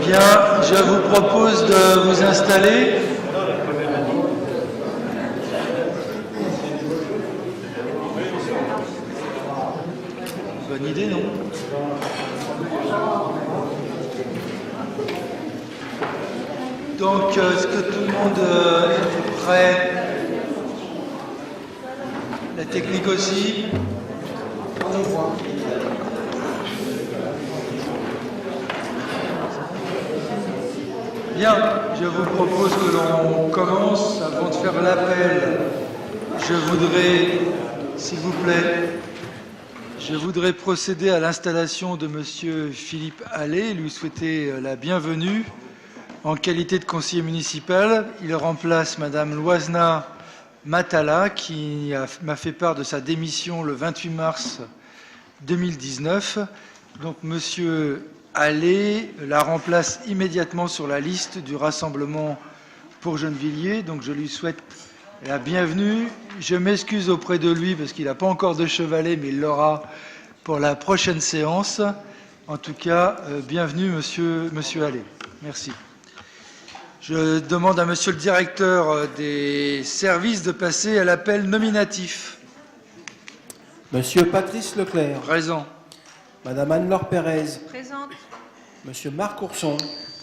Bien, je vous propose de vous installer. Bonne idée, non? Donc, est-ce que tout le monde est prêt? La technique aussi? Bien, je vous propose que l'on commence. Avant de faire l'appel, je voudrais, s'il vous plaît, procéder à l'installation de Monsieur Philippe Allais, lui souhaiter la bienvenue. En qualité de conseiller municipal, il remplace Madame Loisna Matala, qui m'a fait part de sa démission le 28 mars 2019. Donc, Monsieur Allais la remplace immédiatement sur la liste du Rassemblement pour Gennevilliers. Donc, je lui souhaite la bienvenue. Je m'excuse auprès de lui parce qu'il n'a pas encore de chevalet, mais il l'aura pour la prochaine séance. En tout cas, bienvenue, Monsieur Allais. Merci. Je demande à Monsieur le directeur des services de passer à l'appel nominatif. Monsieur Patrice Leclerc. Présent. Madame Anne-Laure Pérez. Présente. Monsieur Marc Ourson.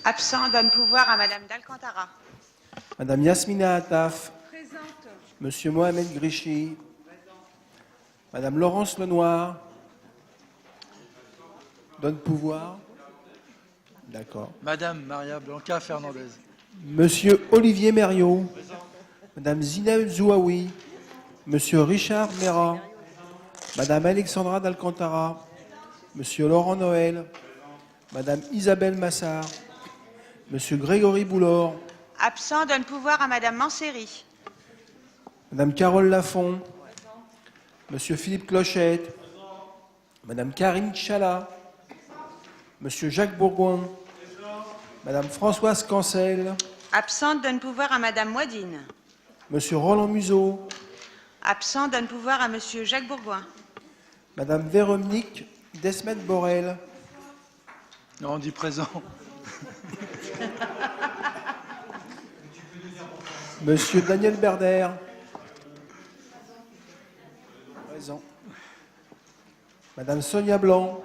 Absent, donne pouvoir à Madame d'Alcantara. Madame Yasmina Attaf. Présente. Monsieur Mohamed Grichy. Madame Laurence Lenoir. Donne pouvoir. D'accord. Madame Maria Blanca Fernandez. Monsieur Olivier Mériot. Madame Zineb Zouaoui. Monsieur Richard Mera. Madame Alexandra d'Alcantara. Monsieur Laurent Noël. Madame Isabelle Massard. Monsieur Grégory Boulor. Absent, donne pouvoir à Madame Manséry. Madame Carole Lafont. Monsieur Philippe Clochette. Madame Karine Chala. Monsieur Jacques Bourgoin. Madame Françoise Cancel. Absente, donne pouvoir à Madame Moidine. Monsieur Roland Museau. Absent, donne pouvoir à Monsieur Jacques Bourgoin. Madame Véronique Desmet Borel. Non, on dit présent. Monsieur Daniel Berder. Présent. Madame Sonia Blanc.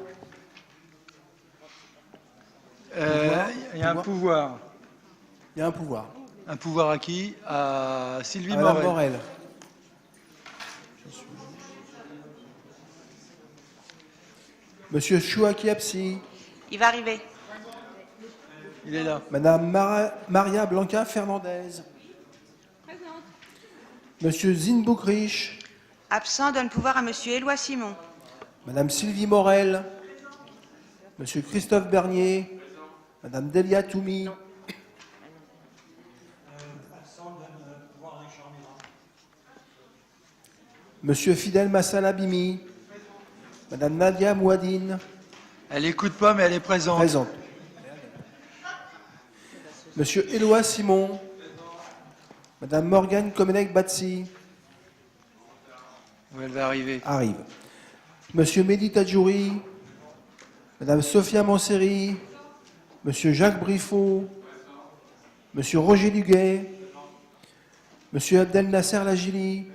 Il y a un pouvoir. Il y a un pouvoir. Un pouvoir à qui? À Sylvie Madame Morel. Morel. Monsieur Chouaki Apsi. Il va arriver. Il est là. Madame Maria Blanca Fernandez. Présente. Monsieur Zinboukrich. Absent, donne pouvoir à Monsieur Éloi Simon. Madame Sylvie Morel. Monsieur Christophe Bernier. Madame Delia Toumi. Monsieur Fidel Massalabimi. Madame Nadia Mouadine. Elle n'écoute pas, mais elle est présente. Présente. Monsieur Éloi Simon. Madame Morgane Komenek-Batsi. Oui, elle va arriver. Arrive. Monsieur Mehdi Tadjouri. Madame Sophia Manséry. Monsieur Jacques Briffaut. Monsieur Roger Duguay. Monsieur Abdel Nasser Lagili.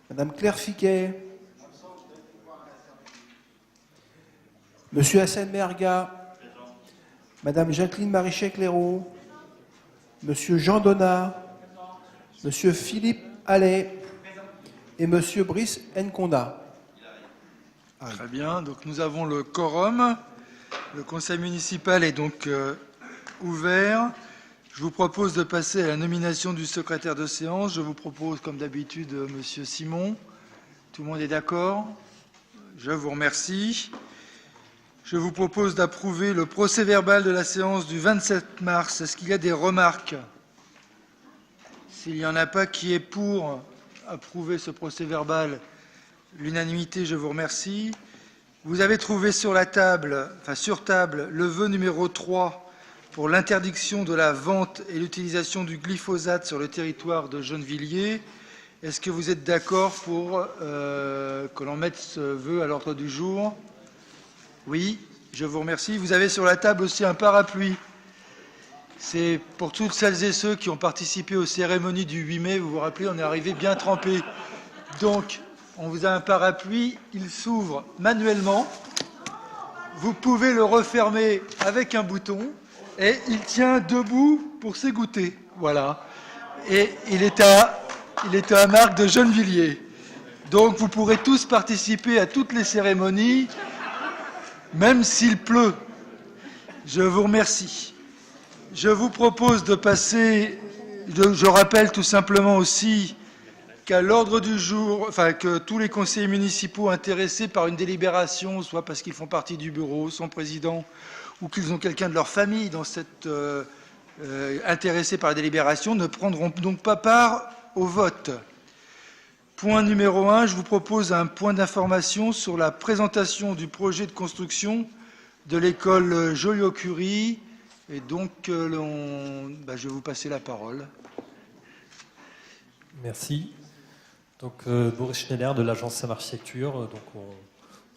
Madame Claire Fiquet. Monsieur Hassan Merga. Madame Jacqueline Marichet-Clairaut. Monsieur Jean Donat. Monsieur Philippe Allais. et Monsieur Brice Nkonda. Très bien, donc nous avons le quorum. Le conseil municipal est donc ouvert. Je vous propose de passer à la nomination du secrétaire de séance. Je vous propose, comme d'habitude, Monsieur Simon. Tout le monde est d'accord? Je vous remercie. Je vous propose d'approuver le procès-verbal de la séance du 27 mars. Est-ce qu'il y a des remarques? S'il n'y en a pas, qui est pour approuver ce procès-verbal? L'unanimité, je vous remercie. Vous avez trouvé sur table, le vœu numéro 3 pour l'interdiction de la vente et l'utilisation du glyphosate sur le territoire de Gennevilliers. Est-ce que vous êtes d'accord pour que l'on mette ce vœu à l'ordre du jour? Oui, je vous remercie. Vous avez sur la table aussi un parapluie. C'est pour toutes celles et ceux qui ont participé aux cérémonies du 8 mai. Vous vous rappelez, on est arrivé bien trempé. Donc, on vous a un parapluie, il s'ouvre manuellement. Vous pouvez le refermer avec un bouton et il tient debout pour s'égoutter. Voilà. Et il est à marque de Gennevilliers. Donc, vous pourrez tous participer à toutes les cérémonies, même s'il pleut. Je vous remercie. Je vous propose de passer, je rappelle tout simplement aussi qu'à l'ordre du jour, que tous les conseillers municipaux intéressés par une délibération, soit parce qu'ils font partie du bureau, son président, ou qu'ils ont quelqu'un de leur famille dans cette intéressé par la délibération, ne prendront donc pas part au vote. Point numéro 1, je vous propose un point d'information sur la présentation du projet de construction de l'école Joliot-Curie. Et donc, je vais vous passer la parole. Merci. Donc, Boris Schneider de l'agence Sam Architecture. Donc,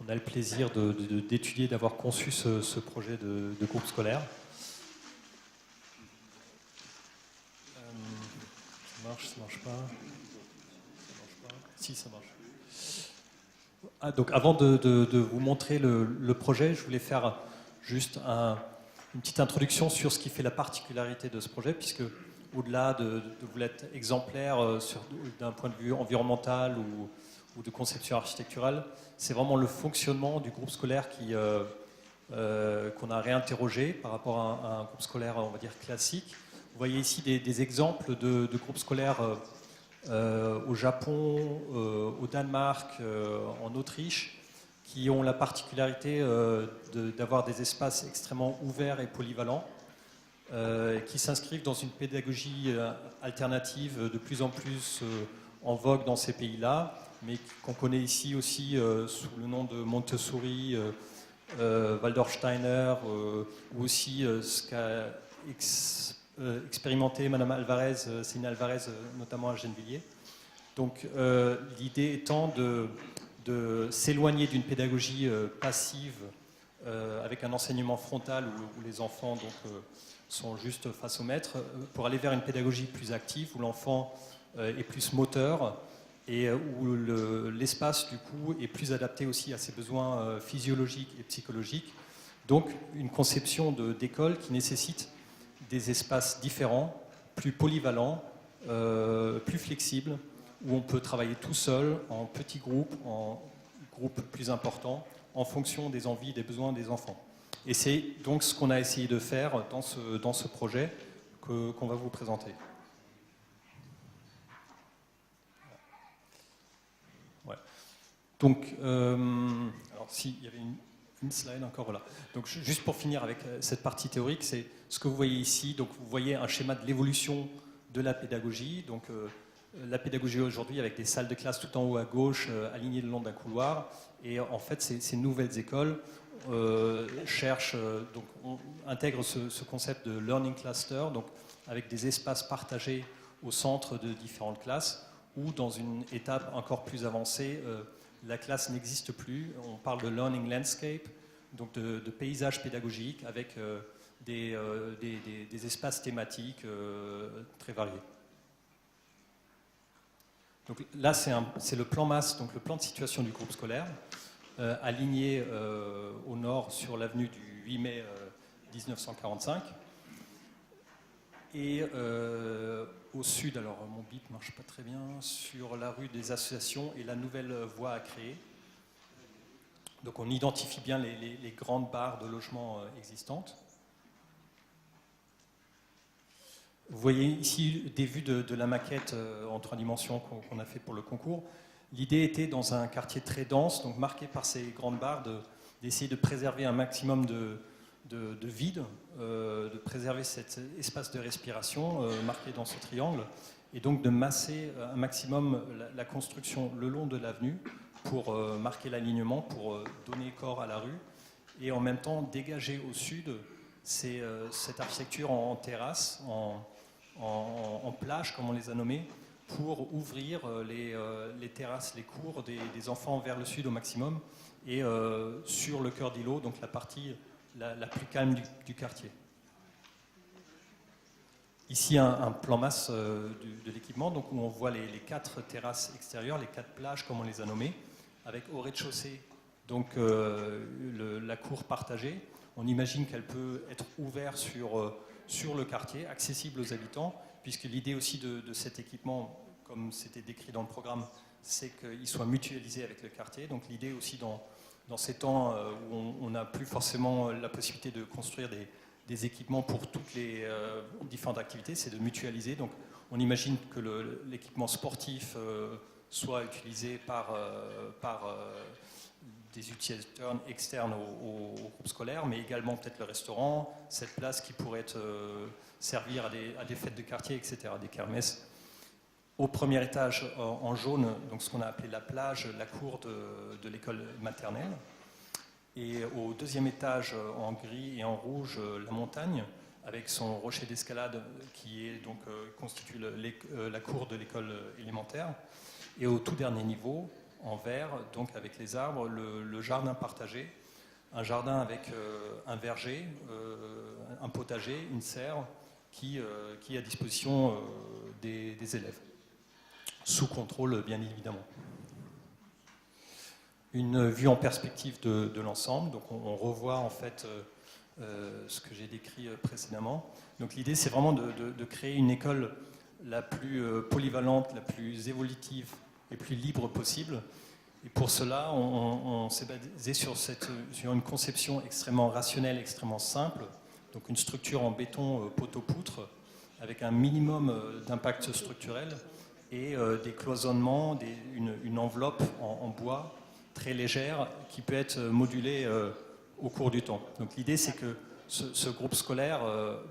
on a le plaisir d'étudier, d'avoir conçu ce projet de groupe scolaire. Ça marche pas. Si, ça marche. Donc, avant de vous montrer le projet, je voulais faire juste une petite introduction sur ce qui fait la particularité de ce projet, puisque au-delà de vouloir être exemplaire d'un point de vue environnemental ou de conception architecturale, c'est vraiment le fonctionnement du groupe scolaire qu'on a réinterrogé par rapport à un groupe scolaire, on va dire, classique. Vous voyez ici des exemples de groupes scolaires au Japon, au Danemark, en Autriche, qui ont la particularité d'avoir des espaces extrêmement ouverts et polyvalents, qui s'inscrivent dans une pédagogie alternative de plus en plus en vogue dans ces pays-là, mais qu'on connaît ici aussi sous le nom de Montessori, Waldorf-Steiner, ou aussi ce qu'a expérimenté Madame Alvarez, Céline Alvarez, notamment à Gennevilliers. Donc l'idée étant de s'éloigner d'une pédagogie passive avec un enseignement frontal où les enfants sont juste face au maître, pour aller vers une pédagogie plus active où l'enfant est plus moteur et où l'espace du coup est plus adapté aussi à ses besoins physiologiques et psychologiques. Donc une conception d'école qui nécessite des espaces différents, plus polyvalents, plus flexibles, où on peut travailler tout seul, en petits groupes, en groupes plus importants, en fonction des envies et des besoins des enfants. Et c'est donc ce qu'on a essayé de faire dans ce projet qu'on va vous présenter. Ouais. Donc, alors s'il y avait une slide encore, voilà. Donc juste pour finir avec cette partie théorique, c'est ce que vous voyez ici. Donc vous voyez un schéma de l'évolution de la pédagogie. Donc la pédagogie aujourd'hui avec des salles de classe tout en haut à gauche, alignées le long d'un couloir. Et en fait, ces nouvelles écoles intègrent ce concept de learning cluster, donc avec des espaces partagés au centre de différentes classes, ou dans une étape encore plus avancée, la classe n'existe plus. On parle de learning landscape, donc de paysage pédagogique avec des espaces thématiques très variés. Donc là, c'est le plan masse, donc le plan de situation du groupe scolaire, aligné au nord sur l'avenue du 8 mai 1945. Et au sud, alors mon bip ne marche pas très bien, sur la rue des Associations et la nouvelle voie à créer. Donc on identifie bien les grandes barres de logements existantes. Vous voyez ici des vues de la maquette en 3 dimensions qu'on a fait pour le concours. L'idée était, dans un quartier très dense, donc marqué par ces grandes barres, d'essayer de préserver un maximum de vide, de préserver cet espace de respiration marqué dans ce triangle, et donc de masser un maximum la construction le long de l'avenue pour marquer l'alignement, pour donner corps à la rue, et en même temps dégager au sud cette architecture en terrasse, en plage, comme on les a nommées, pour ouvrir les terrasses, les cours des enfants vers le sud au maximum, et sur le cœur d'îlot, donc la partie la plus calme du quartier. Ici, un plan masse de l'équipement, donc où on voit les 4 terrasses extérieures, les 4 plages, comme on les a nommées, avec au rez-de-chaussée donc la cour partagée. On imagine qu'elle peut être ouverte sur le quartier, accessible aux habitants, puisque l'idée aussi de cet équipement, comme c'était décrit dans le programme, c'est qu'il soit mutualisé avec le quartier. Donc l'idée aussi dans ces temps où on n'a plus forcément la possibilité de construire des équipements pour toutes les différentes activités, c'est de mutualiser. Donc on imagine que l'équipement sportif soit utilisé par des utilisateurs externes au groupe scolaire, mais également peut-être le restaurant, cette place qui pourrait servir à des fêtes de quartier, etc., des kermesses. Au premier étage, en jaune, donc ce qu'on a appelé la plage, la cour de l'école maternelle. Et au deuxième étage, en gris et en rouge, la montagne, avec son rocher d'escalade qui constitue la cour de l'école élémentaire. Et au tout dernier niveau, en vert, donc avec les arbres, le jardin partagé. Un jardin avec un verger, un potager, une serre qui est à disposition des élèves. Sous contrôle, bien évidemment. Une vue en perspective de l'ensemble. Donc on revoit en fait ce que j'ai décrit précédemment. Donc l'idée, c'est vraiment de créer une école la plus polyvalente, la plus évolutive et plus libre possible. Et pour cela, on s'est basé sur une conception extrêmement rationnelle, extrêmement simple. Donc une structure en béton poteau-poutre avec un minimum d'impact structurel et des cloisonnements, une enveloppe en bois très légère qui peut être modulée au cours du temps. Donc l'idée, c'est que ce groupe scolaire,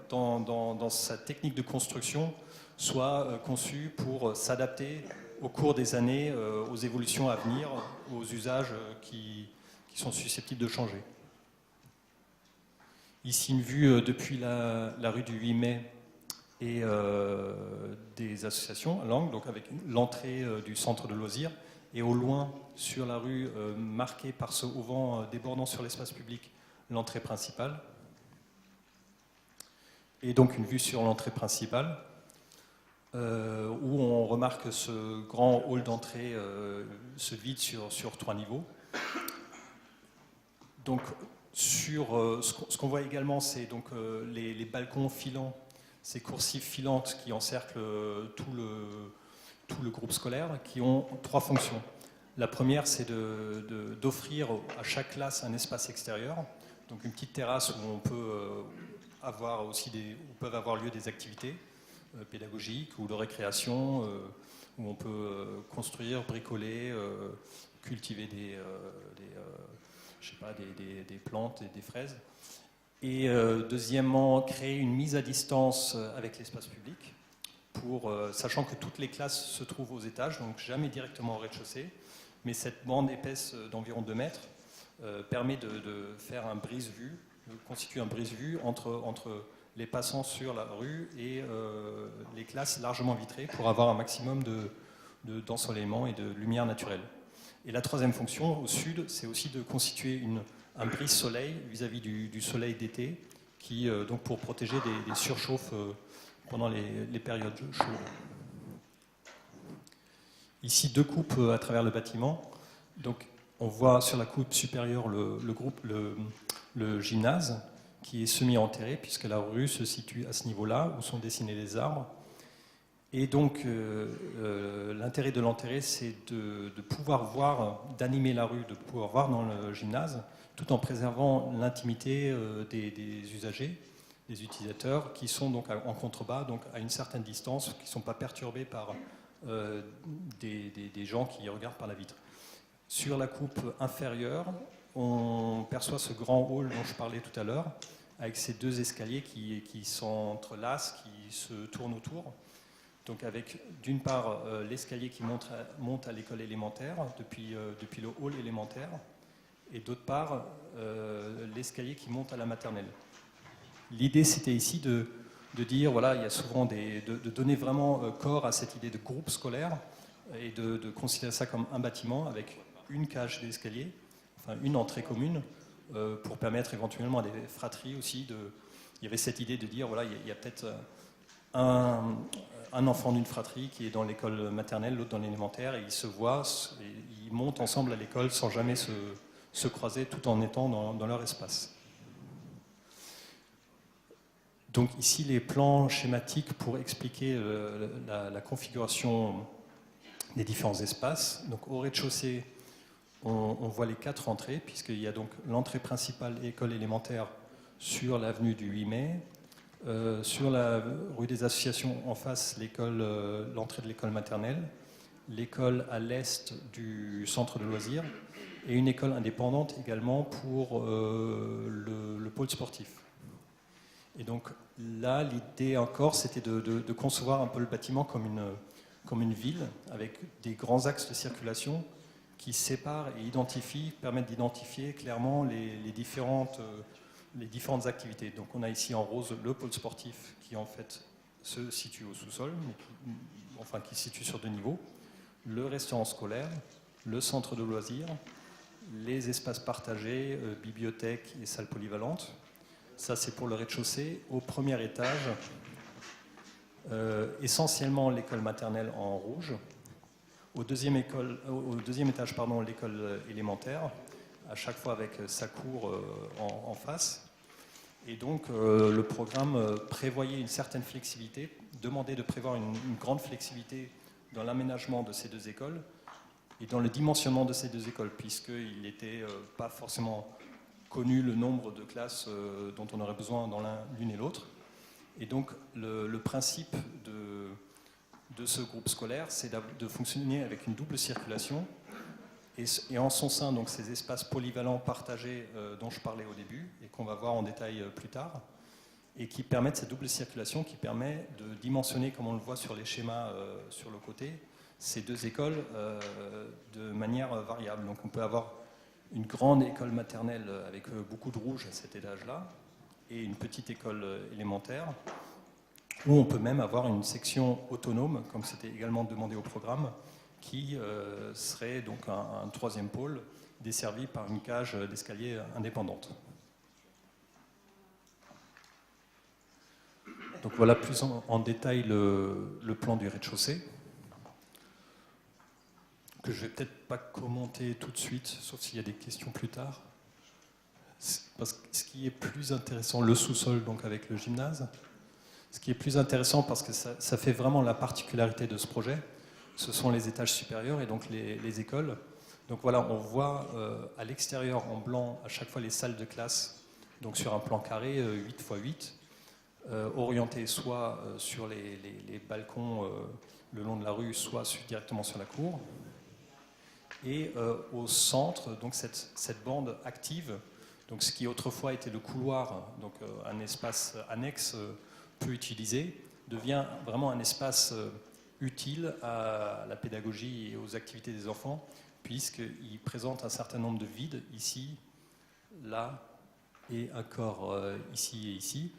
dans sa technique de construction, soit conçu pour s'adapter au cours des années aux évolutions à venir, aux usages qui sont susceptibles de changer. Ici, une vue depuis la rue du 8 mai et des associations à l'angle, donc avec l'entrée du centre de loisirs, et au loin, sur la rue, marquée par ce auvent débordant sur l'espace public, l'entrée principale. Et donc une vue sur l'entrée principale, où on remarque ce grand hall d'entrée se vide sur 3 niveaux. Donc ce qu'on voit également, c'est donc les balcons filants, ces coursives filantes qui encerclent tout le groupe scolaire, qui ont 3 fonctions. La première, c'est d'offrir à chaque classe un espace extérieur, donc une petite terrasse où on peut avoir aussi où peuvent avoir lieu des activités pédagogiques ou de récréation, où on peut construire, bricoler, cultiver des plantes et des fraises. Et deuxièmement, créer une mise à distance avec l'espace public, sachant que toutes les classes se trouvent aux étages, donc jamais directement au rez-de-chaussée, mais cette bande épaisse d'environ 2 mètres permet de faire un brise-vue, de constituer un brise-vue entre les passants sur la rue et les classes largement vitrées pour avoir un maximum d'ensoleillement et de lumière naturelle. Et la troisième fonction, au sud, c'est aussi de constituer un brise-soleil vis-à-vis du soleil d'été, donc pour protéger des surchauffes pendant les périodes chaudes. Ici, 2 coupes à travers le bâtiment. Donc, on voit sur la coupe supérieure le gymnase, qui est semi-enterré, puisque la rue se situe à ce niveau-là, où sont dessinés les arbres. Et donc, l'intérêt de l'enterrer, c'est de pouvoir voir, d'animer la rue, de pouvoir voir dans le gymnase, tout en préservant l'intimité des usagers, des utilisateurs, qui sont donc en contrebas, donc à une certaine distance, qui ne sont pas perturbés par des gens qui regardent par la vitre. Sur la coupe inférieure, on perçoit ce grand hall dont je parlais tout à l'heure, avec ces deux escaliers qui s'entrelacent, qui se tournent autour. Donc avec d'une part l'escalier qui monte à l'école élémentaire, depuis le hall élémentaire, et d'autre part l'escalier qui monte à la maternelle. L'idée c'était ici de dire, voilà, il y a souvent de donner vraiment corps à cette idée de groupe scolaire, et de considérer ça comme un bâtiment avec une cage d'escalier, enfin une entrée commune, pour permettre éventuellement à des fratries aussi il y avait cette idée de dire, voilà, il y a peut-être un enfant d'une fratrie qui est dans l'école maternelle, l'autre dans l'élémentaire, et ils se voient, et ils montent ensemble à l'école sans jamais se croiser, tout en étant dans leur espace. Donc ici, les plans schématiques pour expliquer la configuration des différents espaces. Donc au rez-de-chaussée, on voit les 4 entrées, puisqu'il y a donc l'entrée principale école élémentaire sur l'avenue du 8 mai, sur la rue des Associations en face, l'entrée de l'école maternelle, l'école à l'est du centre de loisirs, et une école indépendante également pour le pôle sportif. Et donc là, l'idée encore, c'était de concevoir un peu le bâtiment comme une ville, avec des grands axes de circulation qui séparent et permettent d'identifier clairement les différentes activités. Donc on a ici en rose le pôle sportif qui en fait se situe au sous-sol, qui se situe sur 2 niveaux, le restaurant scolaire, le centre de loisirs, les espaces partagés, bibliothèques et salles polyvalentes. Ça c'est pour le rez-de-chaussée. Au premier étage, essentiellement l'école maternelle en rouge. Au deuxième étage, l'école élémentaire, à chaque fois avec sa cour en face. Et donc le programme prévoyait une certaine flexibilité, demandait de prévoir une grande flexibilité dans l'aménagement de ces 2 écoles et dans le dimensionnement de ces 2 écoles, puisqu'il n'était pas forcément connu le nombre de classes dont on aurait besoin dans l'une et l'autre. Et donc le principe de ce groupe scolaire, c'est de fonctionner avec une double circulation, et en son sein, donc, ces espaces polyvalents partagés dont je parlais au début, et qu'on va voir en détail plus tard, et qui permettent cette double circulation, qui permet de dimensionner, comme on le voit sur les schémas sur le côté, ces 2 écoles de manière variable. Donc on peut avoir une grande école maternelle avec beaucoup de rouge à cet étage-là, et une petite école élémentaire, où on peut même avoir une section autonome, comme c'était également demandé au programme, qui serait donc un 3e pôle desservi par une cage d'escalier indépendante. Donc voilà plus en détail le plan du rez-de-chaussée, que je ne vais peut-être pas commenter tout de suite, sauf s'il y a des questions plus tard. Parce que ce qui est plus intéressant, le sous-sol donc avec le gymnase, ce qui est plus intéressant parce que ça fait vraiment la particularité de ce projet, ce sont les étages supérieurs et donc les écoles. Donc voilà, on voit à l'extérieur en blanc à chaque fois les salles de classe, donc sur un plan carré 8 x 8, orienté soit sur les balcons le long de la rue, soit directement sur la cour. Et au centre, donc cette bande active, donc ce qui autrefois était le couloir, donc un espace annexe peu utilisé, devient vraiment un espace utile à la pédagogie et aux activités des enfants, puisqu'il présente un certain nombre de vides, ici, là, et encore ici et ici.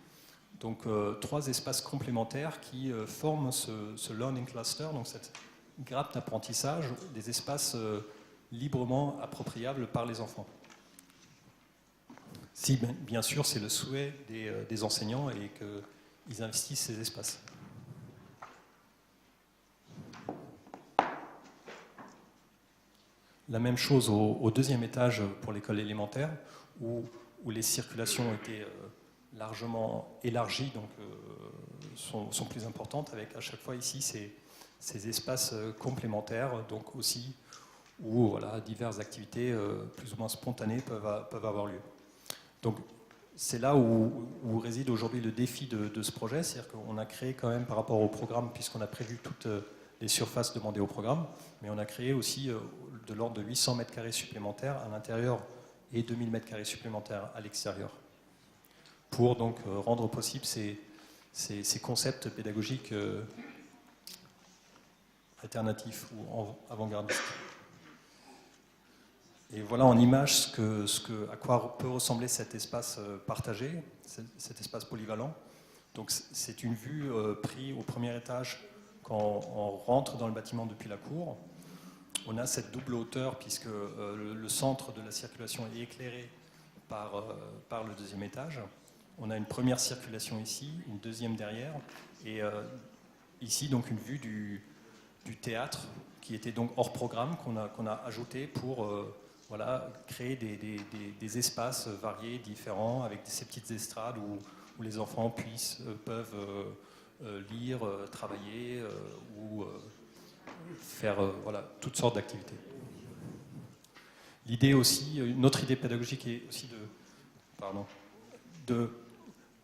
Donc 3 espaces complémentaires qui forment ce learning cluster, donc cette grappe d'apprentissage, des espaces librement appropriables par les enfants. Si bien sûr c'est le souhait des enseignants et qu'ils investissent ces espaces. La même chose au 2e étage pour l'école élémentaire, où les circulations étaient largement élargies, donc sont plus importantes, avec à chaque fois ici ces espaces complémentaires, donc aussi où voilà, diverses activités plus ou moins spontanées peuvent avoir lieu. Donc c'est là où réside aujourd'hui le défi de ce projet, c'est-à-dire qu'on a créé quand même par rapport au programme, puisqu'on a prévu toutes les surfaces demandées au programme, mais on a créé aussi de l'ordre de 800 mètres carrés supplémentaires à l'intérieur et 2000 mètres carrés supplémentaires à l'extérieur, pour donc rendre possible ces concepts pédagogiques alternatifs ou avant-gardistes. Et voilà en image à quoi peut ressembler cet espace partagé, cet espace polyvalent. Donc c'est une vue prise au premier étage quand on rentre dans le bâtiment depuis la cour. On a cette double hauteur puisque le centre de la circulation est éclairé par le deuxième étage. On a une première circulation ici, une deuxième derrière, et ici donc une vue du théâtre qui était donc hors programme qu'on a ajouté pour voilà, créer des espaces variés, différents, avec ces petites estrades où les enfants peuvent lire, travailler ou faire voilà, toutes sortes d'activités. L'idée aussi, une autre idée pédagogique est aussi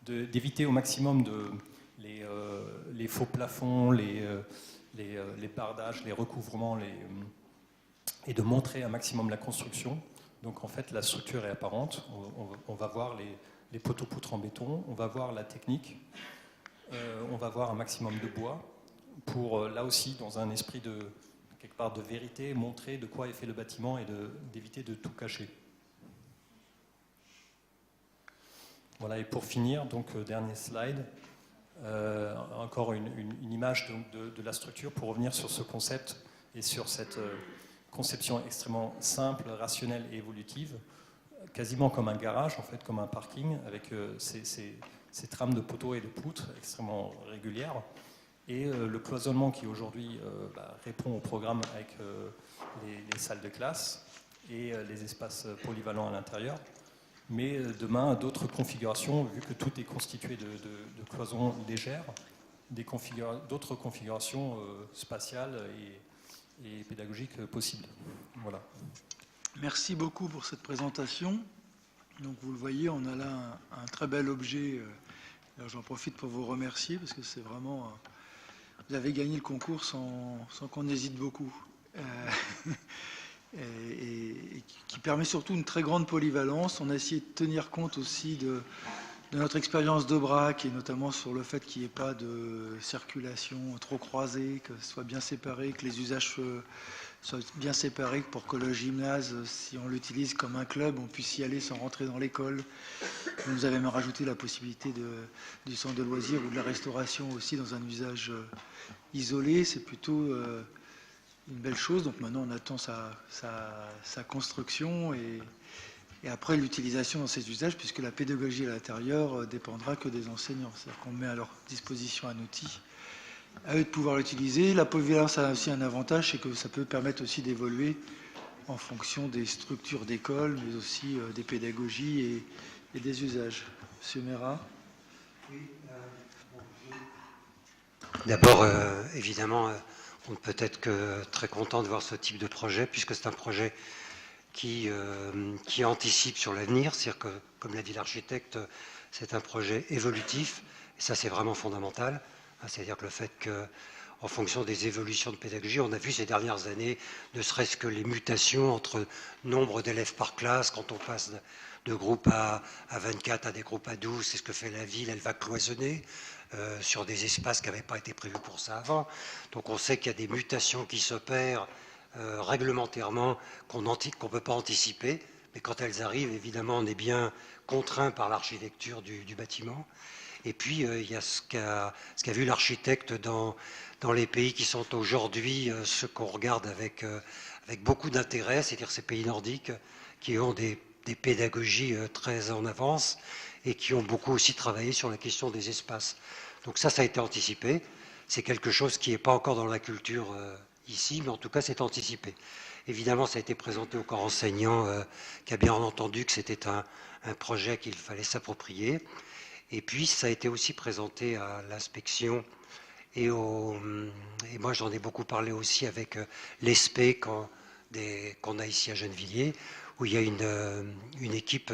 d'éviter au maximum les faux plafonds, les bardages, les recouvrements, et de montrer un maximum la construction. Donc en fait la structure est apparente, on va voir les poteaux-poutres en béton, on va voir la technique, on va voir un maximum de bois, pour là aussi dans un esprit quelque part de vérité, montrer de quoi est fait le bâtiment et d'éviter de tout cacher. Voilà, et pour finir, donc dernier slide, encore une image de la structure pour revenir sur ce concept et sur cette conception extrêmement simple, rationnelle et évolutive, quasiment comme un garage, en fait, comme un parking, avec ces trames de poteaux et de poutres extrêmement régulières, et le cloisonnement qui aujourd'hui répond au programme avec les salles de classe et les espaces polyvalents à l'intérieur. Mais demain, d'autres configurations, vu que tout est constitué de cloisons légères, d'autres configurations spatiales et pédagogiques possibles. Voilà. Merci beaucoup pour cette présentation. Donc vous le voyez, on a là un très bel objet. J'en profite pour vous remercier parce que c'est vraiment... vous avez gagné le concours sans qu'on hésite beaucoup. Et qui permet surtout une très grande polyvalence. On a essayé de tenir compte aussi de notre expérience d'Aubrac, et notamment sur le fait qu'il n'y ait pas de circulation trop croisée, que ce soit bien séparé, que les usages soient bien séparés, pour que le gymnase, si on l'utilise comme un club, on puisse y aller sans rentrer dans l'école. Vous nous avez même rajouté la possibilité du centre de loisirs ou de la restauration aussi dans un usage isolé. C'est plutôt une belle chose. Donc maintenant on attend sa construction et après l'utilisation dans ces usages, puisque la pédagogie à l'intérieur dépendra que des enseignants. C'est-à-dire qu'on met à leur disposition un outil, à eux de pouvoir l'utiliser. La polyvalence a aussi un avantage, c'est que ça peut permettre aussi d'évoluer en fonction des structures d'école, mais aussi des pédagogies et des usages. Monsieur Mera. D'abord, évidemment, on ne peut être que très content de voir ce type de projet, puisque c'est un projet qui anticipe sur l'avenir. C'est-à-dire que, comme l'a dit l'architecte, c'est un projet évolutif, et ça c'est vraiment fondamental. C'est-à-dire que le fait qu'en fonction des évolutions de pédagogie, on a vu ces dernières années, ne serait-ce que les mutations entre nombre d'élèves par classe, quand on passe de groupes à 24 à des groupes à 12, c'est ce que fait la ville, elle va cloisonner sur des espaces qui n'avaient pas été prévus pour ça avant. Donc on sait qu'il y a des mutations qui s'opèrent réglementairement qu'on ne peut pas anticiper, mais quand elles arrivent, évidemment, on est bien contraint par l'architecture du bâtiment. Et puis, il y a ce qu'a vu l'architecte dans les pays qui sont aujourd'hui ceux qu'on regarde avec beaucoup d'intérêt, c'est-à-dire ces pays nordiques qui ont des pédagogies très en avance et qui ont beaucoup aussi travaillé sur la question des espaces. Donc ça a été anticipé. C'est quelque chose qui n'est pas encore dans la culture ici, mais en tout cas, c'est anticipé. Évidemment, ça a été présenté au corps enseignant qui a bien entendu que c'était un projet qu'il fallait s'approprier. Et puis, ça a été aussi présenté à l'inspection et moi, j'en ai beaucoup parlé aussi avec l'ESPE qu'on a ici à Gennevilliers, où il y a une équipe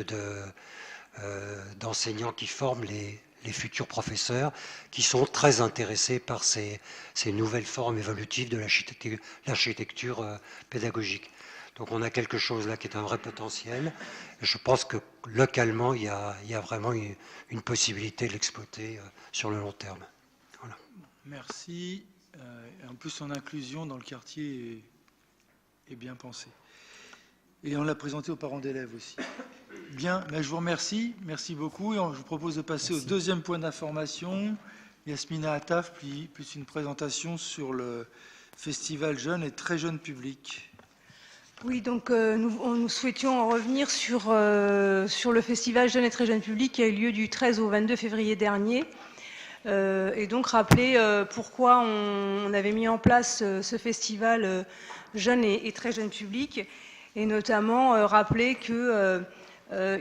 d'enseignants qui forment les futurs professeurs, qui sont très intéressés par ces nouvelles formes évolutives de l'architecture pédagogique. Donc on a quelque chose là qui est un vrai potentiel. Et je pense que localement, il y a vraiment une possibilité de l'exploiter sur le long terme. Voilà. Merci. En plus, son inclusion dans le quartier est bien pensée. Et on l'a présenté aux parents d'élèves aussi. Bien, mais je vous remercie. Merci beaucoup. Et je vous propose de passer au deuxième point d'information. Yasmina Attaf, plus une présentation sur le festival jeune et très jeune public. Oui, donc nous souhaitions en revenir sur le festival Jeune et Très Jeune Public qui a eu lieu du 13 au 22 février dernier. Et donc rappeler pourquoi on avait mis en place ce festival Jeune et Très Jeune Public, et notamment rappeler qu'il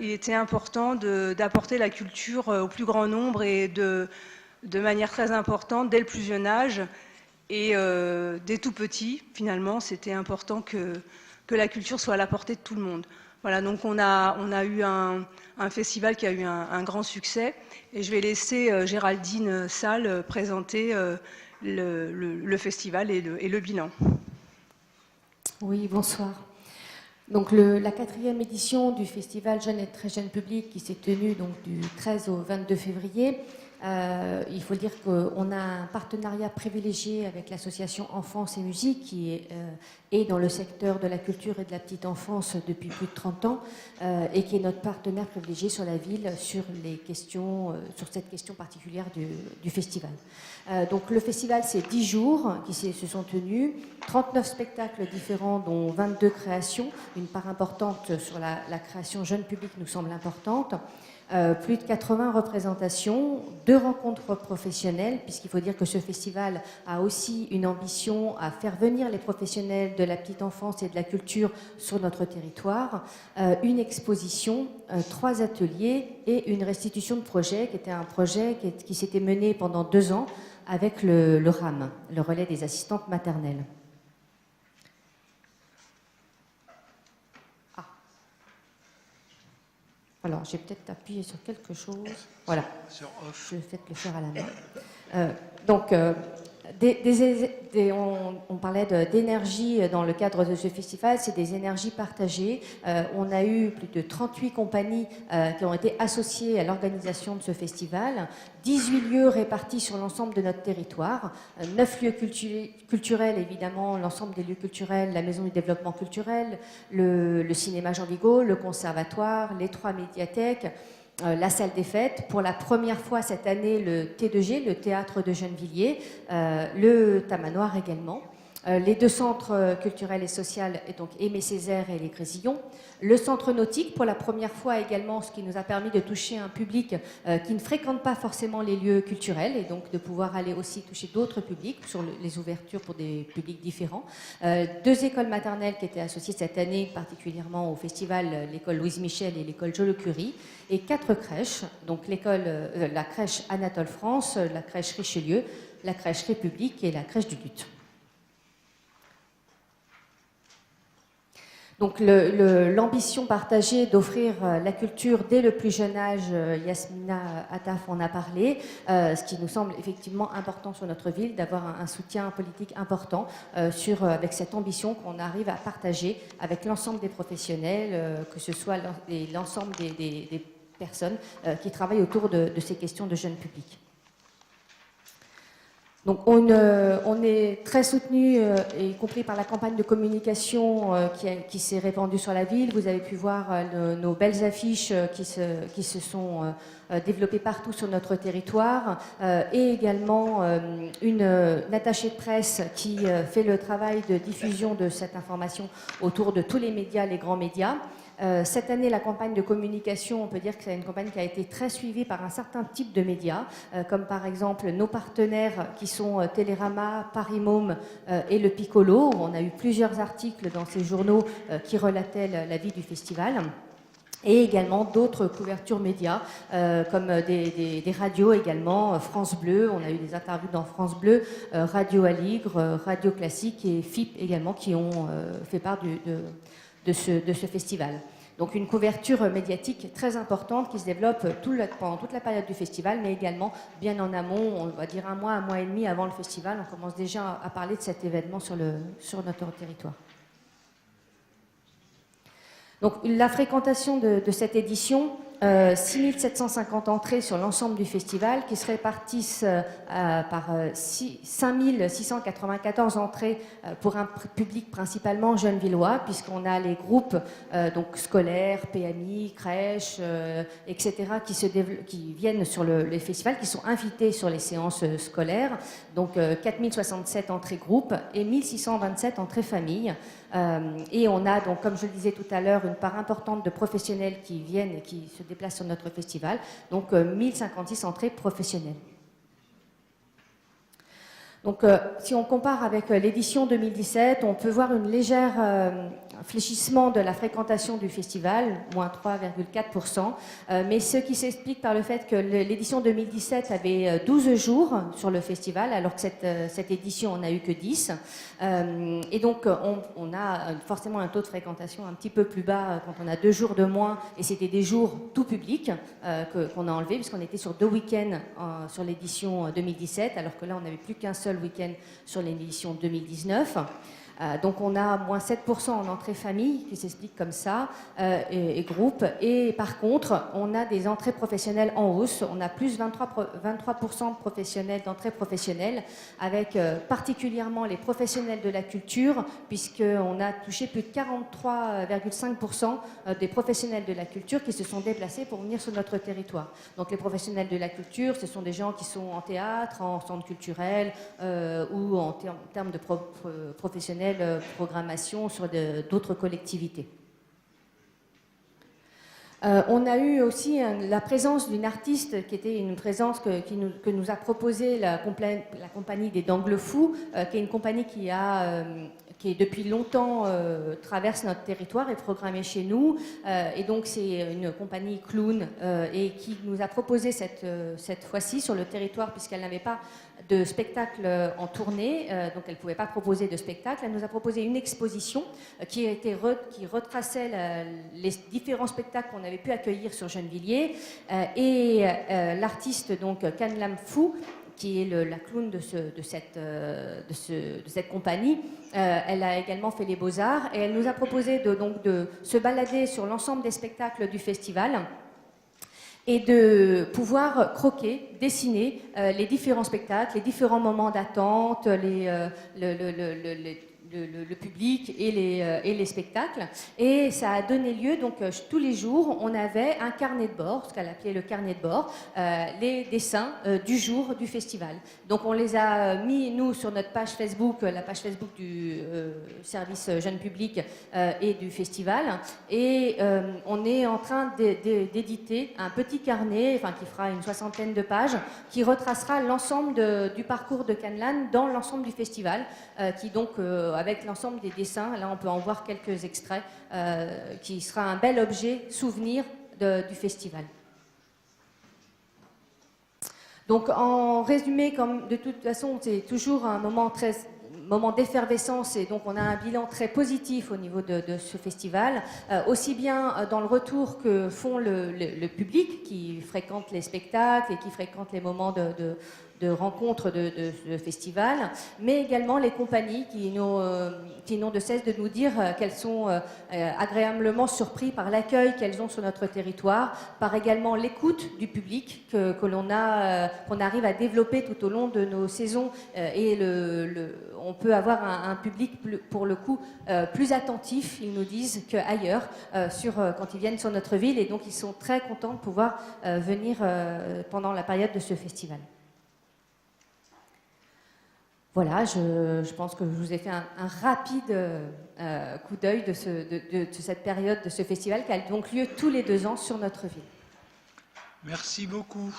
était important d'apporter la culture au plus grand nombre et de manière très importante dès le plus jeune âge et dès tout petit. Finalement, c'était important que la culture soit à la portée de tout le monde. Voilà, donc on a eu un festival qui a eu un grand succès, et je vais laisser Géraldine Salle présenter le festival et le bilan. Oui, bonsoir. Donc la 4e édition du festival Jeune et Très Jeune Public qui s'est tenue donc du 13 au 22 février. Il faut dire qu'on a un partenariat privilégié avec l'association Enfance et Musique qui est dans le secteur de la culture et de la petite enfance depuis plus de 30 ans et qui est notre partenaire privilégié sur la ville sur cette question particulière du festival. Donc le festival, c'est 10 jours qui se sont tenus, 39 spectacles différents dont 22 créations. Une part importante sur la création jeune public nous semble importante. Plus de 80 représentations, 2 rencontres professionnelles, puisqu'il faut dire que ce festival a aussi une ambition à faire venir les professionnels de la petite enfance et de la culture sur notre territoire, une exposition, 3 ateliers et une restitution de projet, qui était un projet qui s'était mené pendant 2 ans avec le RAM, le relais des assistantes maternelles. Alors, j'ai peut-être appuyé sur quelque chose. Voilà. Sur off. Je vais peut-être le faire à la main. On parlait d'énergie dans le cadre de ce festival, c'est des énergies partagées. On a eu plus de 38 compagnies qui ont été associées à l'organisation de ce festival, 18 lieux répartis sur l'ensemble de notre territoire, 9 lieux culturels, évidemment, l'ensemble des lieux culturels, la Maison du Développement Culturel, le cinéma Jean Vigo, le conservatoire, les 3 médiathèques, la salle des fêtes, pour la première fois cette année le T2G, le théâtre de Gennevilliers, le Tamanoir également, les 2 centres culturels et sociaux, et donc Aimé Césaire et les Grésillons, le centre nautique pour la première fois également, ce qui nous a permis de toucher un public qui ne fréquente pas forcément les lieux culturels et donc de pouvoir aller aussi toucher d'autres publics sur les ouvertures pour des publics différents. 2 écoles maternelles qui étaient associées cette année particulièrement au festival, l'école Louise Michel et l'école Joliot-Curie, et 4 crèches, donc la crèche Anatole France, la crèche Richelieu, la crèche République et la crèche du Luth. Donc l'ambition partagée d'offrir la culture dès le plus jeune âge, Yasmina Attaf en a parlé, ce qui nous semble effectivement important sur notre ville, d'avoir un soutien politique important avec cette ambition qu'on arrive à partager avec l'ensemble des professionnels, que ce soit l'ensemble des personnes qui travaillent autour de ces questions de jeunes publics. Donc on est très soutenu, y compris par la campagne de communication qui s'est répandue sur la ville. Vous avez pu voir nos belles affiches qui se sont développées partout sur notre territoire, et également une attachée de presse qui fait le travail de diffusion de cette information autour de tous les médias, les grands médias. Cette année, la campagne de communication, on peut dire que c'est une campagne qui a été très suivie par un certain type de médias, comme par exemple nos partenaires qui sont Télérama, Paris Môme et Le Piccolo, où on a eu plusieurs articles dans ces journaux qui relataient la vie du festival. et également d'autres couvertures médias, comme des radios également, France Bleu, on a eu des interviews dans France Bleu, Radio Aligre, Radio Classique et FIP également, qui ont fait part de ce festival. Donc une couverture médiatique très importante qui se développe pendant toute la période du festival, mais également bien en amont, on va dire un mois et demi avant le festival, on commence déjà à parler de cet événement sur notre territoire. Donc la fréquentation de cette édition, 6750 entrées sur l'ensemble du festival qui se répartissent par 5694 entrées pour un public principalement gennevillois, puisqu'on a les groupes donc scolaires, PMI, crèches, etc. qui viennent sur les festivals, qui sont invités sur les séances scolaires. Donc 4067 entrées groupes et 1627 entrées famille. Et on a donc, comme je le disais tout à l'heure, une part importante de professionnels qui viennent et qui se déplacent sur notre festival, donc 1056 entrées professionnelles. Donc, si on compare avec l'édition 2017, on peut voir une légère fléchissement de la fréquentation du festival, moins 3,4%, mais ce qui s'explique par le fait que l'édition 2017 avait 12 jours sur le festival, alors que cette édition, on n'a eu que 10. Et donc, on a forcément un taux de fréquentation un petit peu plus bas quand on a 2 jours de moins, et c'était des jours tout public qu'on a enlevé, puisqu'on était sur 2 week-ends sur l'édition 2017, alors que là, on n'avait plus qu'un seul week-end sur l'édition 2019. Donc on a moins 7% en entrée famille qui s'explique comme ça et groupe, et par contre on a des entrées professionnelles en hausse, on a plus 23% de professionnels d'entrées professionnelles avec particulièrement les professionnels de la culture, puisqu'on a touché plus de 43,5% des professionnels de la culture qui se sont déplacés pour venir sur notre territoire. Donc les professionnels de la culture, ce sont des gens qui sont en théâtre, en centre culturel ou en termes de professionnels programmation sur d'autres collectivités. On a eu aussi la présence d'une artiste qui était une présence que nous a proposé la compagnie des Dangles Fous, qui est une compagnie qui depuis longtemps traverse notre territoire, est programmée chez nous, et donc c'est une compagnie clown et qui nous a proposé cette fois-ci sur le territoire, puisqu'elle n'avait pas de spectacle en tournée, donc elle ne pouvait pas proposer de spectacle. Elle nous a proposé une exposition qui retraçait les différents spectacles qu'on avait pu accueillir sur Gennevilliers, et l'artiste donc Kanlam Fou, qui est la clown de cette compagnie. Elle a également fait les Beaux-Arts, et elle nous a proposé de se balader sur l'ensemble des spectacles du festival et de pouvoir croquer, dessiner les différents spectacles, les différents moments d'attente, le public et les spectacles. Et ça a donné lieu, donc tous les jours, on avait un carnet de bord, ce qu'elle appelait le carnet de bord, les dessins du jour du festival. Donc on les a mis, nous, sur notre page Facebook, la page Facebook du service jeune public et du festival. Et on est en train d'éditer un petit carnet, enfin, qui fera une 60aine de pages, qui retracera l'ensemble du parcours de Canlan dans l'ensemble du festival, qui donc avec l'ensemble des dessins, là on peut en voir quelques extraits, qui sera un bel objet souvenir du festival. Donc en résumé, comme de toute façon c'est toujours un moment d'effervescence, et donc on a un bilan très positif au niveau de ce festival, aussi bien dans le retour que font le public qui fréquente les spectacles et qui fréquente les moments de rencontres de festival, mais également les compagnies qui n'ont de cesse de nous dire qu'elles sont agréablement surpris par l'accueil qu'elles ont sur notre territoire, par également l'écoute du public qu'on arrive à développer tout au long de nos saisons, et on peut avoir un public pour le coup plus attentif, ils nous disent, qu'ailleurs quand ils viennent sur notre ville, et donc ils sont très contents de pouvoir venir pendant la période de ce festival. Voilà, je pense que je vous ai fait un rapide coup d'œil de cette période, de ce festival qui a donc lieu tous les 2 ans sur notre ville. Merci beaucoup.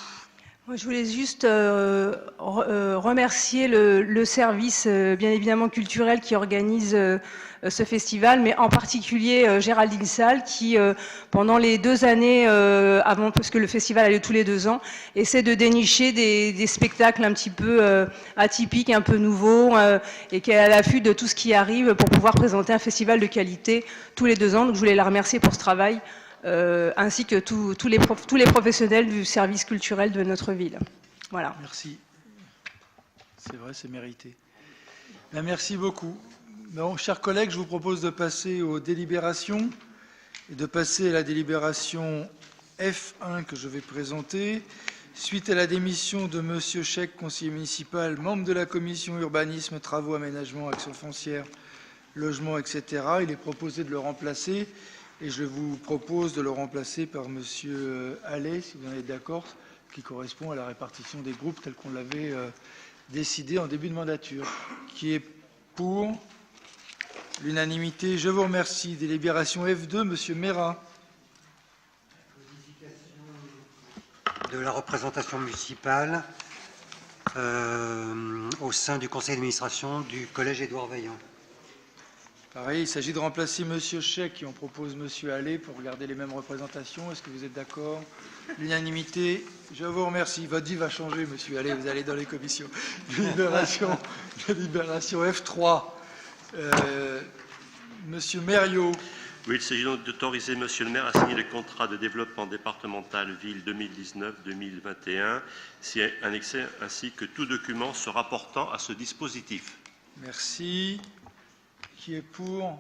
Moi, je voulais juste remercier le service, bien évidemment culturel, qui organise ce festival, mais en particulier Géraldine Salle, qui, pendant les 2 années avant, parce que le festival a lieu tous les 2 ans, essaie de dénicher des spectacles un petit peu atypiques, un peu nouveaux, et qui est à l'affût de tout ce qui arrive pour pouvoir présenter un festival de qualité tous les 2 ans. Donc, je voulais la remercier pour ce travail. Ainsi que tous les professionnels du service culturel de notre ville. Voilà. Merci. C'est vrai, c'est mérité. Bien, merci beaucoup. Bon, chers collègues, je vous propose de passer aux délibérations et de passer à la délibération F1 que je vais présenter. Suite à la démission de M. Chèque, conseiller municipal, membre de la commission urbanisme, travaux, aménagement, action foncière, logement, etc., il est proposé de le remplacer. Et je vous propose de le remplacer par M. Allais, si vous en êtes d'accord, qui correspond à la répartition des groupes telle qu'on l'avait décidé en début de mandature. Qui est pour l'unanimité? Je vous remercie. Délibération F2, M. Mera. De la représentation municipale au sein du conseil d'administration du collège Édouard Vaillant. Pareil, il s'agit de remplacer M. Chèque, qui en propose M. Allais, pour garder les mêmes représentations. Est-ce que vous êtes d'accord? L'unanimité, je vous remercie. Votre vie va changer, M. Allais, vous allez dans les commissions. Délibération F3. M. Mériot. Oui, il s'agit donc d'autoriser M. le maire à signer le contrat de développement départemental ville 2019-2021, si annexé, ainsi que tout document se rapportant à ce dispositif. Merci. Qui est pour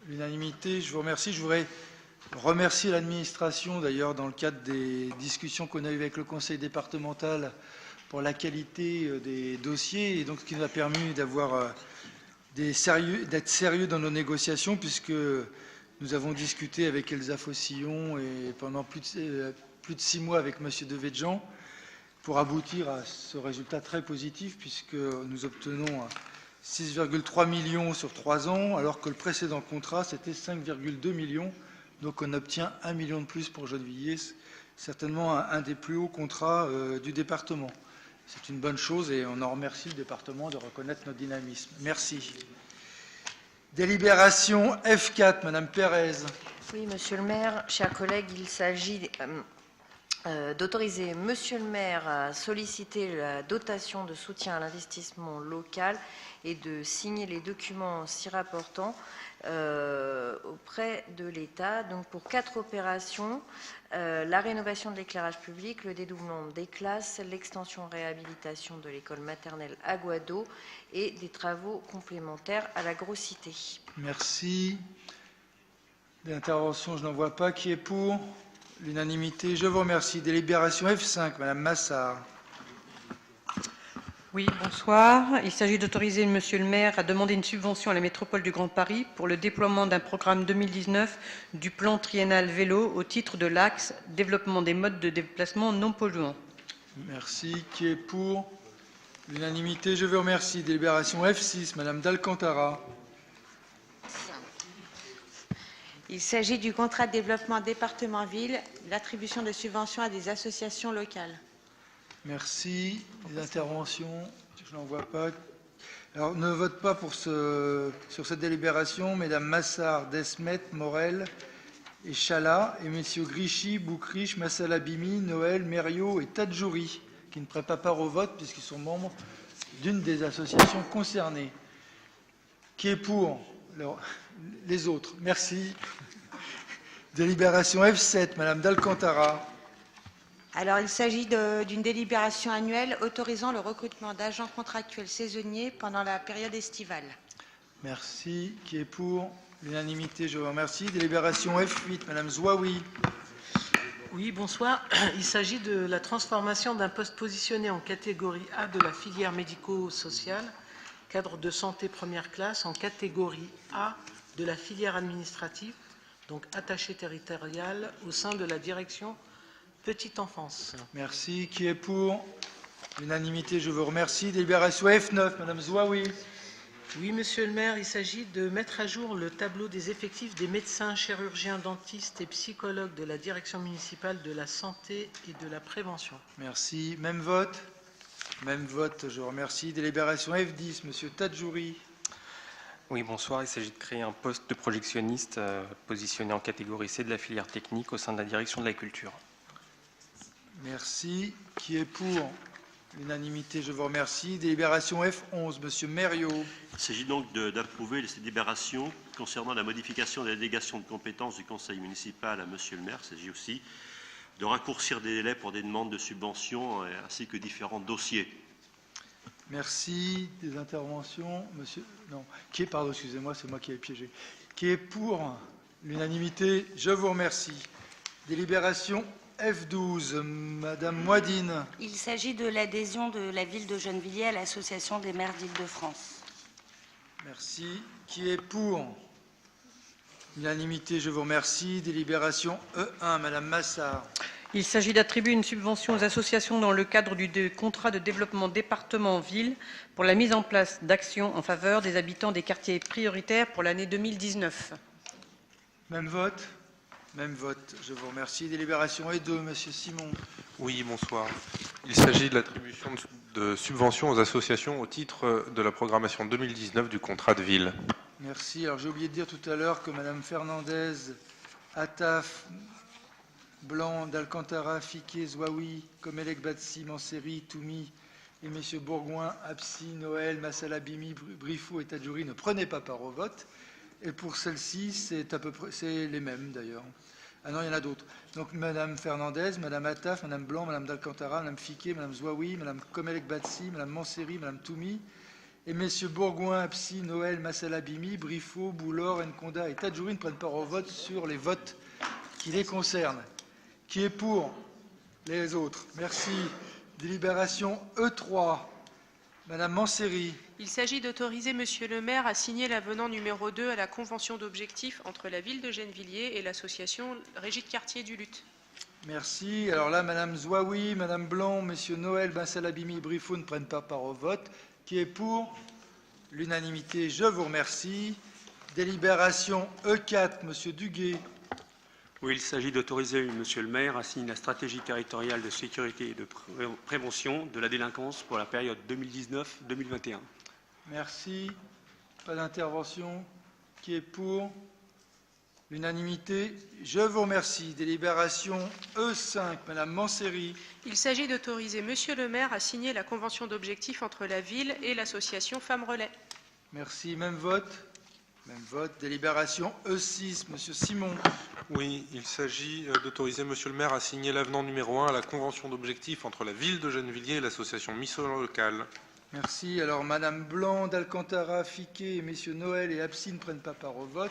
l'unanimité? Je vous remercie. Je voudrais remercier l'administration, d'ailleurs, dans le cadre des discussions qu'on a eues avec le conseil départemental pour la qualité des dossiers, et donc ce qui nous a permis d'avoir d'être sérieux dans nos négociations, puisque nous avons discuté avec Elsa Fossillon et pendant plus de 6 mois avec M. Devedjian pour aboutir à ce résultat très positif, puisque nous obtenons 6,3 millions sur 3 ans, alors que le précédent contrat, c'était 5,2 millions. Donc on obtient 1 million de plus pour Gennevilliers, certainement un des plus hauts contrats du département. C'est une bonne chose et on en remercie le département de reconnaître notre dynamisme. Merci. Délibération F4, Madame Pérez. Oui, Monsieur le maire, chers collègues, il s'agit d'autoriser Monsieur le maire à solliciter la dotation de soutien à l'investissement local et de signer les documents s'y rapportant auprès de l'État. Donc pour 4 opérations, la rénovation de l'éclairage public, le dédoublement des classes, l'extension-réhabilitation de l'école maternelle à Guado et des travaux complémentaires à la Gros-Cité. Merci. D'intervention, je n'en vois pas. Qui est pour? L'unanimité. Je vous remercie. Délibération F5, Madame Massard. Oui, bonsoir. Il s'agit d'autoriser Monsieur le maire à demander une subvention à la métropole du Grand Paris pour le déploiement d'un programme 2019 du plan triennal vélo au titre de l'axe développement des modes de déplacement non polluants. Merci. Qui est pour? L'unanimité. Je vous remercie. Délibération F6, Madame d'Alcantara. Il s'agit du contrat de développement département-ville, l'attribution de subventions à des associations locales. Merci. Les interventions, je n'en vois pas. Alors, ne vote pas pour sur cette délibération, Mesdames Massard, Desmet, Morel et Chala, et Messieurs Grichy, Boucriche, Massalabimi, Noël, Mériot et Tadjouri, qui ne prennent pas part au vote puisqu'ils sont membres d'une des associations concernées. Qui est pour? Alors, les autres, merci. Délibération F7, Madame d'Alcantara. Alors, il s'agit d'une délibération annuelle autorisant le recrutement d'agents contractuels saisonniers pendant la période estivale. Merci. Qui est pour? L'unanimité, je vous remercie. Délibération F8, Madame Zouaoui. Oui, bonsoir. Il s'agit de la transformation d'un poste positionné en catégorie A de la filière médico-sociale, cadre de santé première classe, en catégorie A de la filière administrative, donc attaché territorial au sein de la direction petite enfance. Merci. Qui est pour? L'unanimité, je vous remercie. Délibération F9, Madame Zouaoui. Oui, monsieur le maire, il s'agit de mettre à jour le tableau des effectifs des médecins, chirurgiens, dentistes et psychologues de la direction municipale de la santé et de la prévention. Merci. Même vote? Même vote, je vous remercie. Délibération F10, monsieur Tadjouri. Oui, bonsoir. Il s'agit de créer un poste de projectionniste positionné en catégorie C de la filière technique au sein de la direction de la culture. Merci. Qui est pour? L'unanimité, je vous remercie. Délibération F11, monsieur Mériot. Il s'agit donc d'approuver ces délibérations concernant la modification de la délégation de compétences du conseil municipal à monsieur le maire. Il s'agit aussi de raccourcir des délais pour des demandes de subventions ainsi que différents dossiers. Merci. Des interventions, monsieur. Non. Qui est, pardon, excusez-moi, c'est moi qui ai piégé. Qui est pour l'unanimité? Je vous remercie. Délibération F12, madame Moidine. Il s'agit de l'adhésion de la ville de Gennevilliers à l'association des maires d'Île-de-France. Merci. Qui est pour? L'unanimité, je vous remercie. Délibération E1, madame Massard. Il s'agit d'attribuer une subvention aux associations dans le cadre du contrat de développement département-ville pour la mise en place d'actions en faveur des habitants des quartiers prioritaires pour l'année 2019. Même vote? Même vote, je vous remercie. Délibération E2, monsieur Simon. Oui, bonsoir. Il s'agit de l'attribution de subventions aux associations au titre de la programmation 2019 du contrat de ville. Merci. Alors j'ai oublié de dire tout à l'heure que madame Fernandez, Attaf, Blanc, d'Alcantara, Fiquet, Zouaoui, Comelec, Batsi, Manseri, Toumi et messieurs Bourgoin, Absi, Noël, Massalabimi, Brifou et Tadjouri ne prenaient pas part au vote. Et pour celle-ci, c'est à peu près les mêmes d'ailleurs. Ah non, il y en a d'autres. Donc madame Fernandez, madame Attaf, madame Blanc, madame d'Alcantara, madame Fiquet, madame Zouaoui, madame Comelec, Batsi, madame Manseri, madame Toumi et messieurs Bourgoin, Absi, Noël, Massalabimi, Brifou, Boulor, Nkonda et Tadjouri ne prennent part au vote sur les votes qui les concernent. Qui est pour les autres? Merci. Délibération E3. Madame Manseri. Il s'agit d'autoriser monsieur le maire à signer l'avenant numéro 2 à la convention d'objectifs entre la ville de Gennevilliers et l'association Régie de quartier du Luth. Merci. Alors là, madame Zouaoui, madame Blanc, messieurs Noël, Massalabimi et Brifou ne prennent pas part au vote. Qui est pour? L'unanimité, je vous remercie. Délibération E4, monsieur Duguet. Oui, il s'agit d'autoriser monsieur le maire à signer la stratégie territoriale de sécurité et de prévention de la délinquance pour la période 2019-2021. Merci. Pas d'intervention. Qui est pour? L'unanimité, je vous remercie. Délibération E5, madame Manseri. Il s'agit d'autoriser monsieur le maire à signer la convention d'objectifs entre la ville et l'association Femmes Relais. Merci. Même vote? Même vote. Délibération E6, monsieur Simon. Oui, il s'agit d'autoriser monsieur le maire à signer l'avenant numéro 1 à la convention d'objectifs entre la ville de Gennevilliers et l'association Mission Locale. Merci. Alors, madame Blanc, d'Alcantara, Fiquet, et messieurs Noël et Absi ne prennent pas part au vote.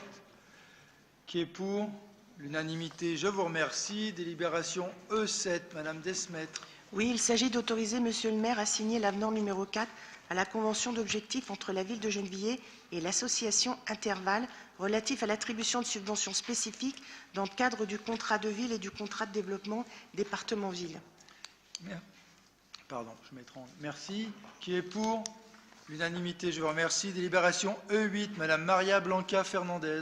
Qui est pour? L'unanimité, je vous remercie. Délibération E7, madame Desmaîtres. Oui, il s'agit d'autoriser monsieur le maire à signer l'avenant numéro 4 à la convention d'objectifs entre la ville de Gennevilliers et l'association Interval relatif à l'attribution de subventions spécifiques dans le cadre du contrat de ville et du contrat de développement département-ville. Pardon, je m'étrangle. Merci. Qui est pour? L'unanimité, je vous remercie. Délibération E8, madame Maria Blanca Fernandez.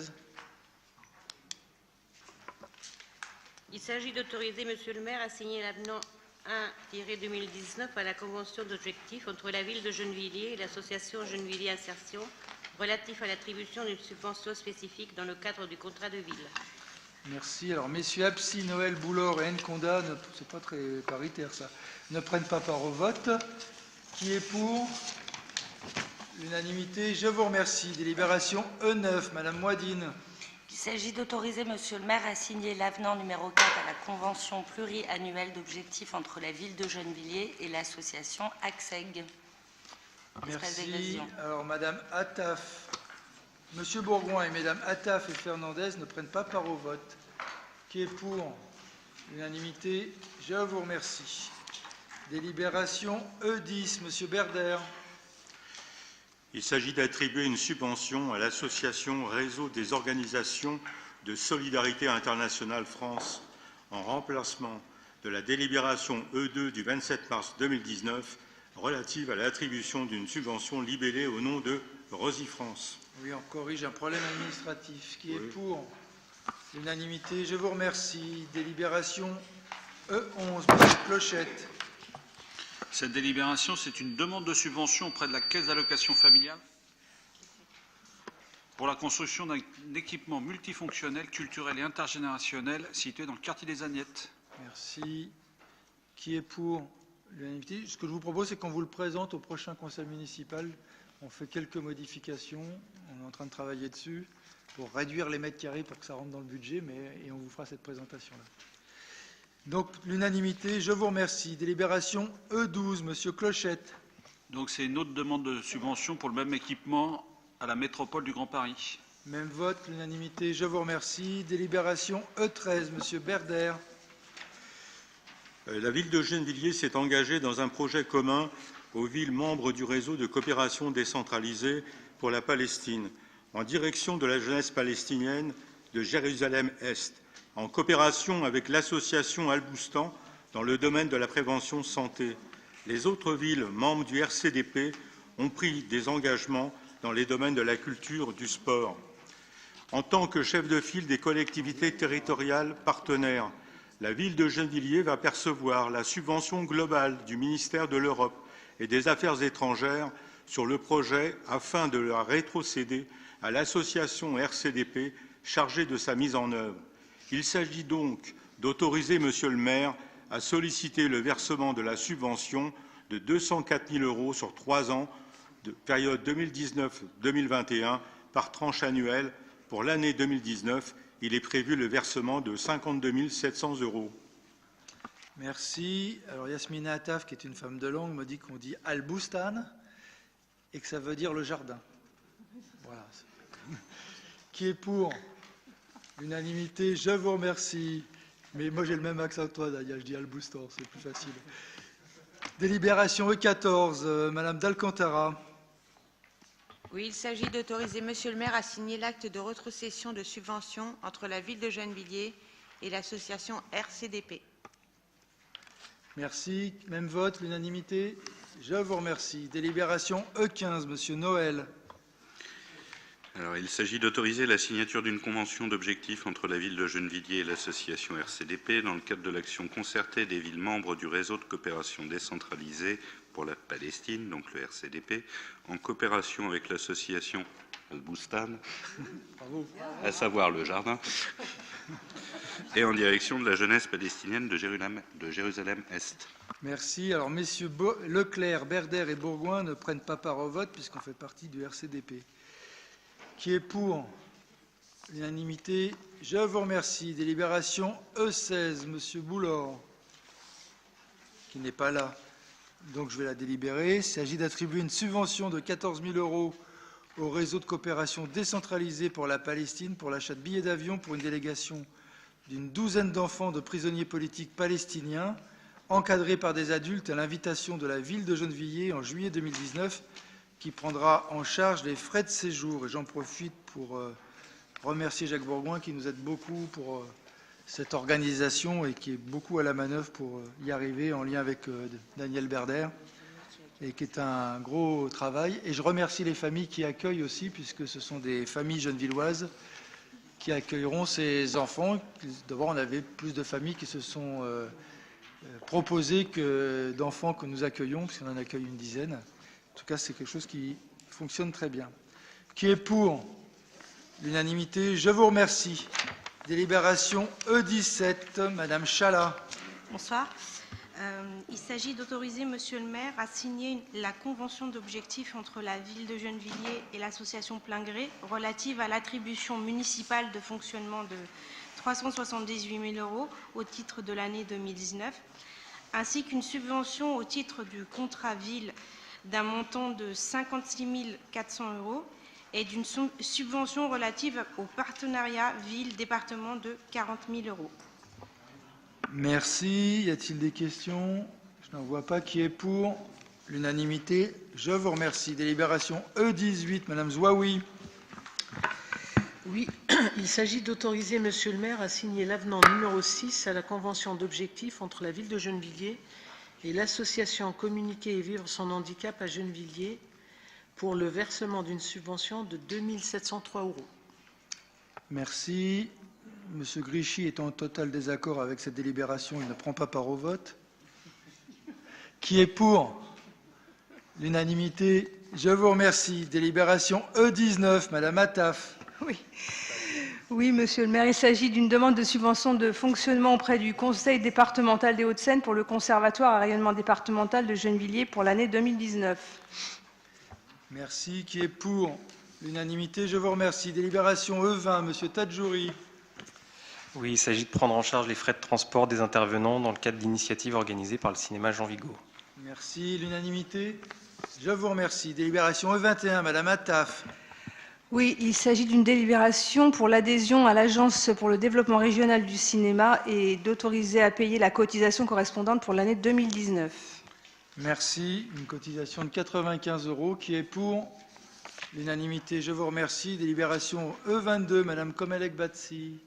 Il s'agit d'autoriser monsieur le maire à signer l'avenant 1-2019 à la convention d'objectifs entre la ville de Gennevilliers et l'association Gennevilliers Insertion relatif à l'attribution d'une subvention spécifique dans le cadre du contrat de ville. Merci. Alors, messieurs Absi, Noël, Boulor et Nkonda, c'est pas très paritaire ça, ne prennent pas part au vote. Qui est pour? L'unanimité, je vous remercie. Délibération E9, madame Moidine. Il s'agit d'autoriser monsieur le maire à signer l'avenant numéro 4 à la convention pluriannuelle d'objectifs entre la ville de Gennevilliers et l'association AXEG. Merci. Alors, madame Attaf, monsieur Bourgoin et mesdames Attaf et Fernandez ne prennent pas part au vote. Qui est pour? L'unanimité, je vous remercie. Délibération E10, monsieur Berder. Il s'agit d'attribuer une subvention à l'association Réseau des organisations de solidarité internationale France en remplacement de la délibération E2 du 27 mars 2019 relative à l'attribution d'une subvention libellée au nom de Rosy France. Oui, on corrige un problème administratif. Qui est pour? L'unanimité. Je vous remercie. Délibération E11, M. Clochette. Cette délibération, c'est une demande de subvention auprès de la Caisse d'allocation familiale pour la construction d'un équipement multifonctionnel, culturel et intergénérationnel situé dans le quartier des Agnettes. Merci. Qui est pour l'unanimité? Ce que je vous propose, c'est qu'on vous le présente au prochain conseil municipal. On fait quelques modifications. On est en train de travailler dessus pour réduire les mètres carrés pour que ça rentre dans le budget, et on vous fera cette présentation-là. Donc, l'unanimité, je vous remercie. Délibération E12, M. Clochette. Donc c'est une autre demande de subvention pour le même équipement à la métropole du Grand Paris. Même vote, l'unanimité, je vous remercie. Délibération E13, M. Berder. La ville de Gennevilliers s'est engagée dans un projet commun aux villes membres du réseau de coopération décentralisée pour la Palestine, en direction de la jeunesse palestinienne de Jérusalem-Est, en coopération avec l'association Al-Boustan dans le domaine de la prévention santé. Les autres villes membres du RCDP ont pris des engagements dans les domaines de la culture, du sport. En tant que chef de file des collectivités territoriales partenaires, la ville de Gennevilliers va percevoir la subvention globale du ministère de l'Europe et des Affaires étrangères sur le projet afin de la rétrocéder à l'association RCDP chargée de sa mise en œuvre. Il s'agit donc d'autoriser Monsieur le maire à solliciter le versement de la subvention de 204 000 € sur 3 ans, de période 2019-2021, par tranche annuelle. Pour l'année 2019, il est prévu le versement de 52 700 €. Merci. Alors, Yasmina Attaf, qui est une femme de langue, me dit qu'on dit Al-Boustan et que ça veut dire le jardin. Voilà. Qui est pour? L'unanimité, je vous remercie. Mais moi, j'ai le même accent que toi, Dania, je dis Al-Boustan, c'est plus facile. Délibération E14, Madame d'Alcantara. Oui, il s'agit d'autoriser Monsieur le maire à signer l'acte de rétrocession de subvention entre la ville de Gennevilliers et l'association RCDP. Merci. Même vote, l'unanimité. Je vous remercie. Délibération E15, Monsieur Noël. Alors, il s'agit d'autoriser la signature d'une convention d'objectifs entre la ville de Gennevilliers et l'association RCDP dans le cadre de l'action concertée des villes membres du réseau de coopération décentralisée pour la Palestine, donc le RCDP, en coopération avec l'association Al-Boustan, à savoir le jardin, et en direction de la jeunesse palestinienne de Jérusalem-Est. Merci. Alors, messieurs Leclerc, Berder et Bourgoin ne prennent pas part au vote puisqu'on fait partie du RCDP. Qui est pour? L'unanimité. Je vous remercie. Délibération E16, Monsieur Boulard, qui n'est pas là. Donc, je vais la délibérer. Il s'agit d'attribuer une subvention de 14 000 € au réseau de coopération décentralisé pour la Palestine pour l'achat de billets d'avion pour une délégation d'une douzaine d'enfants de prisonniers politiques palestiniens encadrés par des adultes à l'invitation de la ville de Gennevilliers en juillet 2019, qui prendra en charge les frais de séjour. Et j'en profite pour remercier Jacques Bourgoin qui nous aide beaucoup pour cette organisation et qui est beaucoup à la manœuvre pour y arriver en lien avec Daniel Berder, et qui est un gros travail. Et je remercie les familles qui accueillent aussi, puisque ce sont des familles gennevilloises qui accueilleront ces enfants. D'abord, on avait plus de familles qui se sont proposées que d'enfants que nous accueillons, puisqu'on en accueille une dizaine. En tout cas, c'est quelque chose qui fonctionne très bien. Qui est pour? L'unanimité. Je vous remercie. Délibération E17, Madame Chalat. Bonsoir. Il s'agit d'autoriser Monsieur le maire à signer la convention d'objectifs entre la ville de Gennevilliers et l'association Plein Gré relative à l'attribution municipale de fonctionnement de 378 000 € au titre de l'année 2019, ainsi qu'une subvention au titre du contrat ville d'un montant de 56 400 € et d'une subvention relative au partenariat ville-département de 40 000 €. Merci. Y a-t-il des questions? Je n'en vois pas. Qui est pour? L'unanimité. Je vous remercie. Délibération E18, Madame Zouaoui. Oui, il s'agit d'autoriser Monsieur le maire à signer l'avenant numéro 6 à la convention d'objectifs entre la ville de Gennevilliers et l'association Communiquer et vivre son handicap à Gennevilliers pour le versement d'une subvention de 2 703 €. Merci. Monsieur Grichy est en total désaccord avec cette délibération. Il ne prend pas part au vote. Qui est pour l'unanimité? Je vous remercie. Délibération E19, Madame Attaf. Oui, Monsieur le maire, il s'agit d'une demande de subvention de fonctionnement auprès du Conseil départemental des Hauts-de-Seine pour le Conservatoire à rayonnement départemental de Gennevilliers pour l'année 2019. Merci. Qui est pour l'unanimité? Je vous remercie. Délibération E20, Monsieur Tadjouri. Oui, il s'agit de prendre en charge les frais de transport des intervenants dans le cadre d'initiatives organisées par le cinéma Jean Vigo. Merci. L'unanimité? Je vous remercie. Délibération E21, Madame Attaf. Oui, il s'agit d'une délibération pour l'adhésion à l'Agence pour le développement régional du cinéma et d'autoriser à payer la cotisation correspondante pour l'année 2019. Merci. Une cotisation de 95 €. Qui est pour l'unanimité? Je vous remercie. Délibération E22, Madame Komelek-Batsi.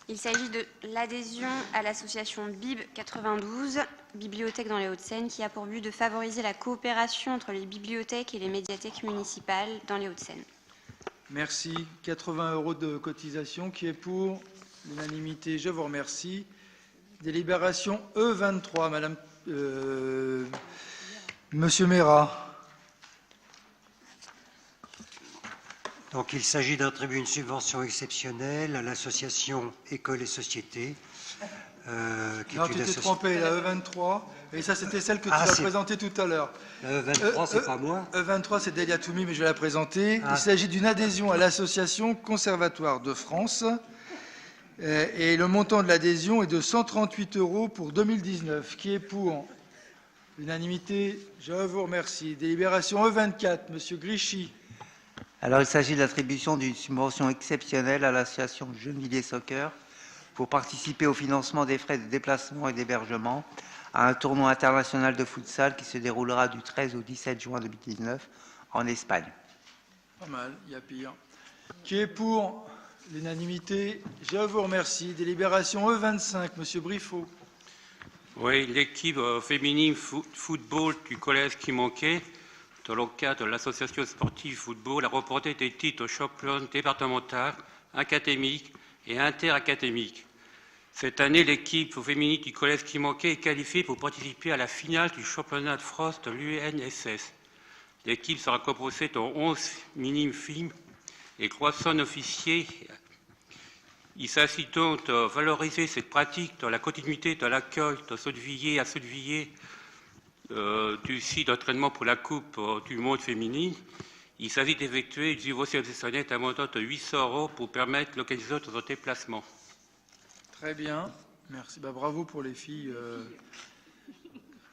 Il s'agit de l'adhésion à l'association BIB 92, Bibliothèque dans les Hauts-de-Seine, qui a pour but de favoriser la coopération entre les bibliothèques et les médiathèques municipales dans les Hauts-de-Seine. Merci. 80 € de cotisation. Qui est pour l'unanimité? Je vous remercie. Délibération E23, Madame Monsieur Mera. Donc, il s'agit d'attribuer une subvention exceptionnelle à l'association École et Société. Non, tu t'es trompé, la E23. Et ça, c'était celle que tu as présentée tout à l'heure. La E23, c'est pas moi. E23, c'est Delia Toumi, mais je vais la présenter. Il s'agit d'une adhésion à l'association Conservatoire de France. Et le montant de l'adhésion est de 138 € pour 2019. Qui est pour l'unanimité? Je vous remercie. Délibération E24, Monsieur Grichy. Alors, il s'agit de l'attribution d'une subvention exceptionnelle à l'association Gennevilliers Soccer pour participer au financement des frais de déplacement et d'hébergement à un tournoi international de futsal qui se déroulera du 13 au 17 juin 2019 en Espagne. Pas mal, il y a pire. Qui est pour l'unanimité? Je vous remercie. Délibération E25, Monsieur Briffaut. Oui, l'équipe féminine football du collège qui manquait, dans le cadre de l'association sportive football, a remporté des titres champion départemental, académique et interacadémique. Cette année, l'équipe féminine du collège qui manquait est qualifiée pour participer à la finale du championnat de France de l'UNSS. L'équipe sera composée de 11 minimes filles et 300 officiers. Il s'agit donc de valoriser cette pratique dans la continuité de l'accueil de Sottevillers à Sottevillers du site d'entraînement pour la Coupe du monde féminine. Il s'agit d'effectuer une subvention exceptionnelle d'un montant de 800 € pour permettre l'organisation de ce déplacement. Très bien. Merci. Bravo pour les filles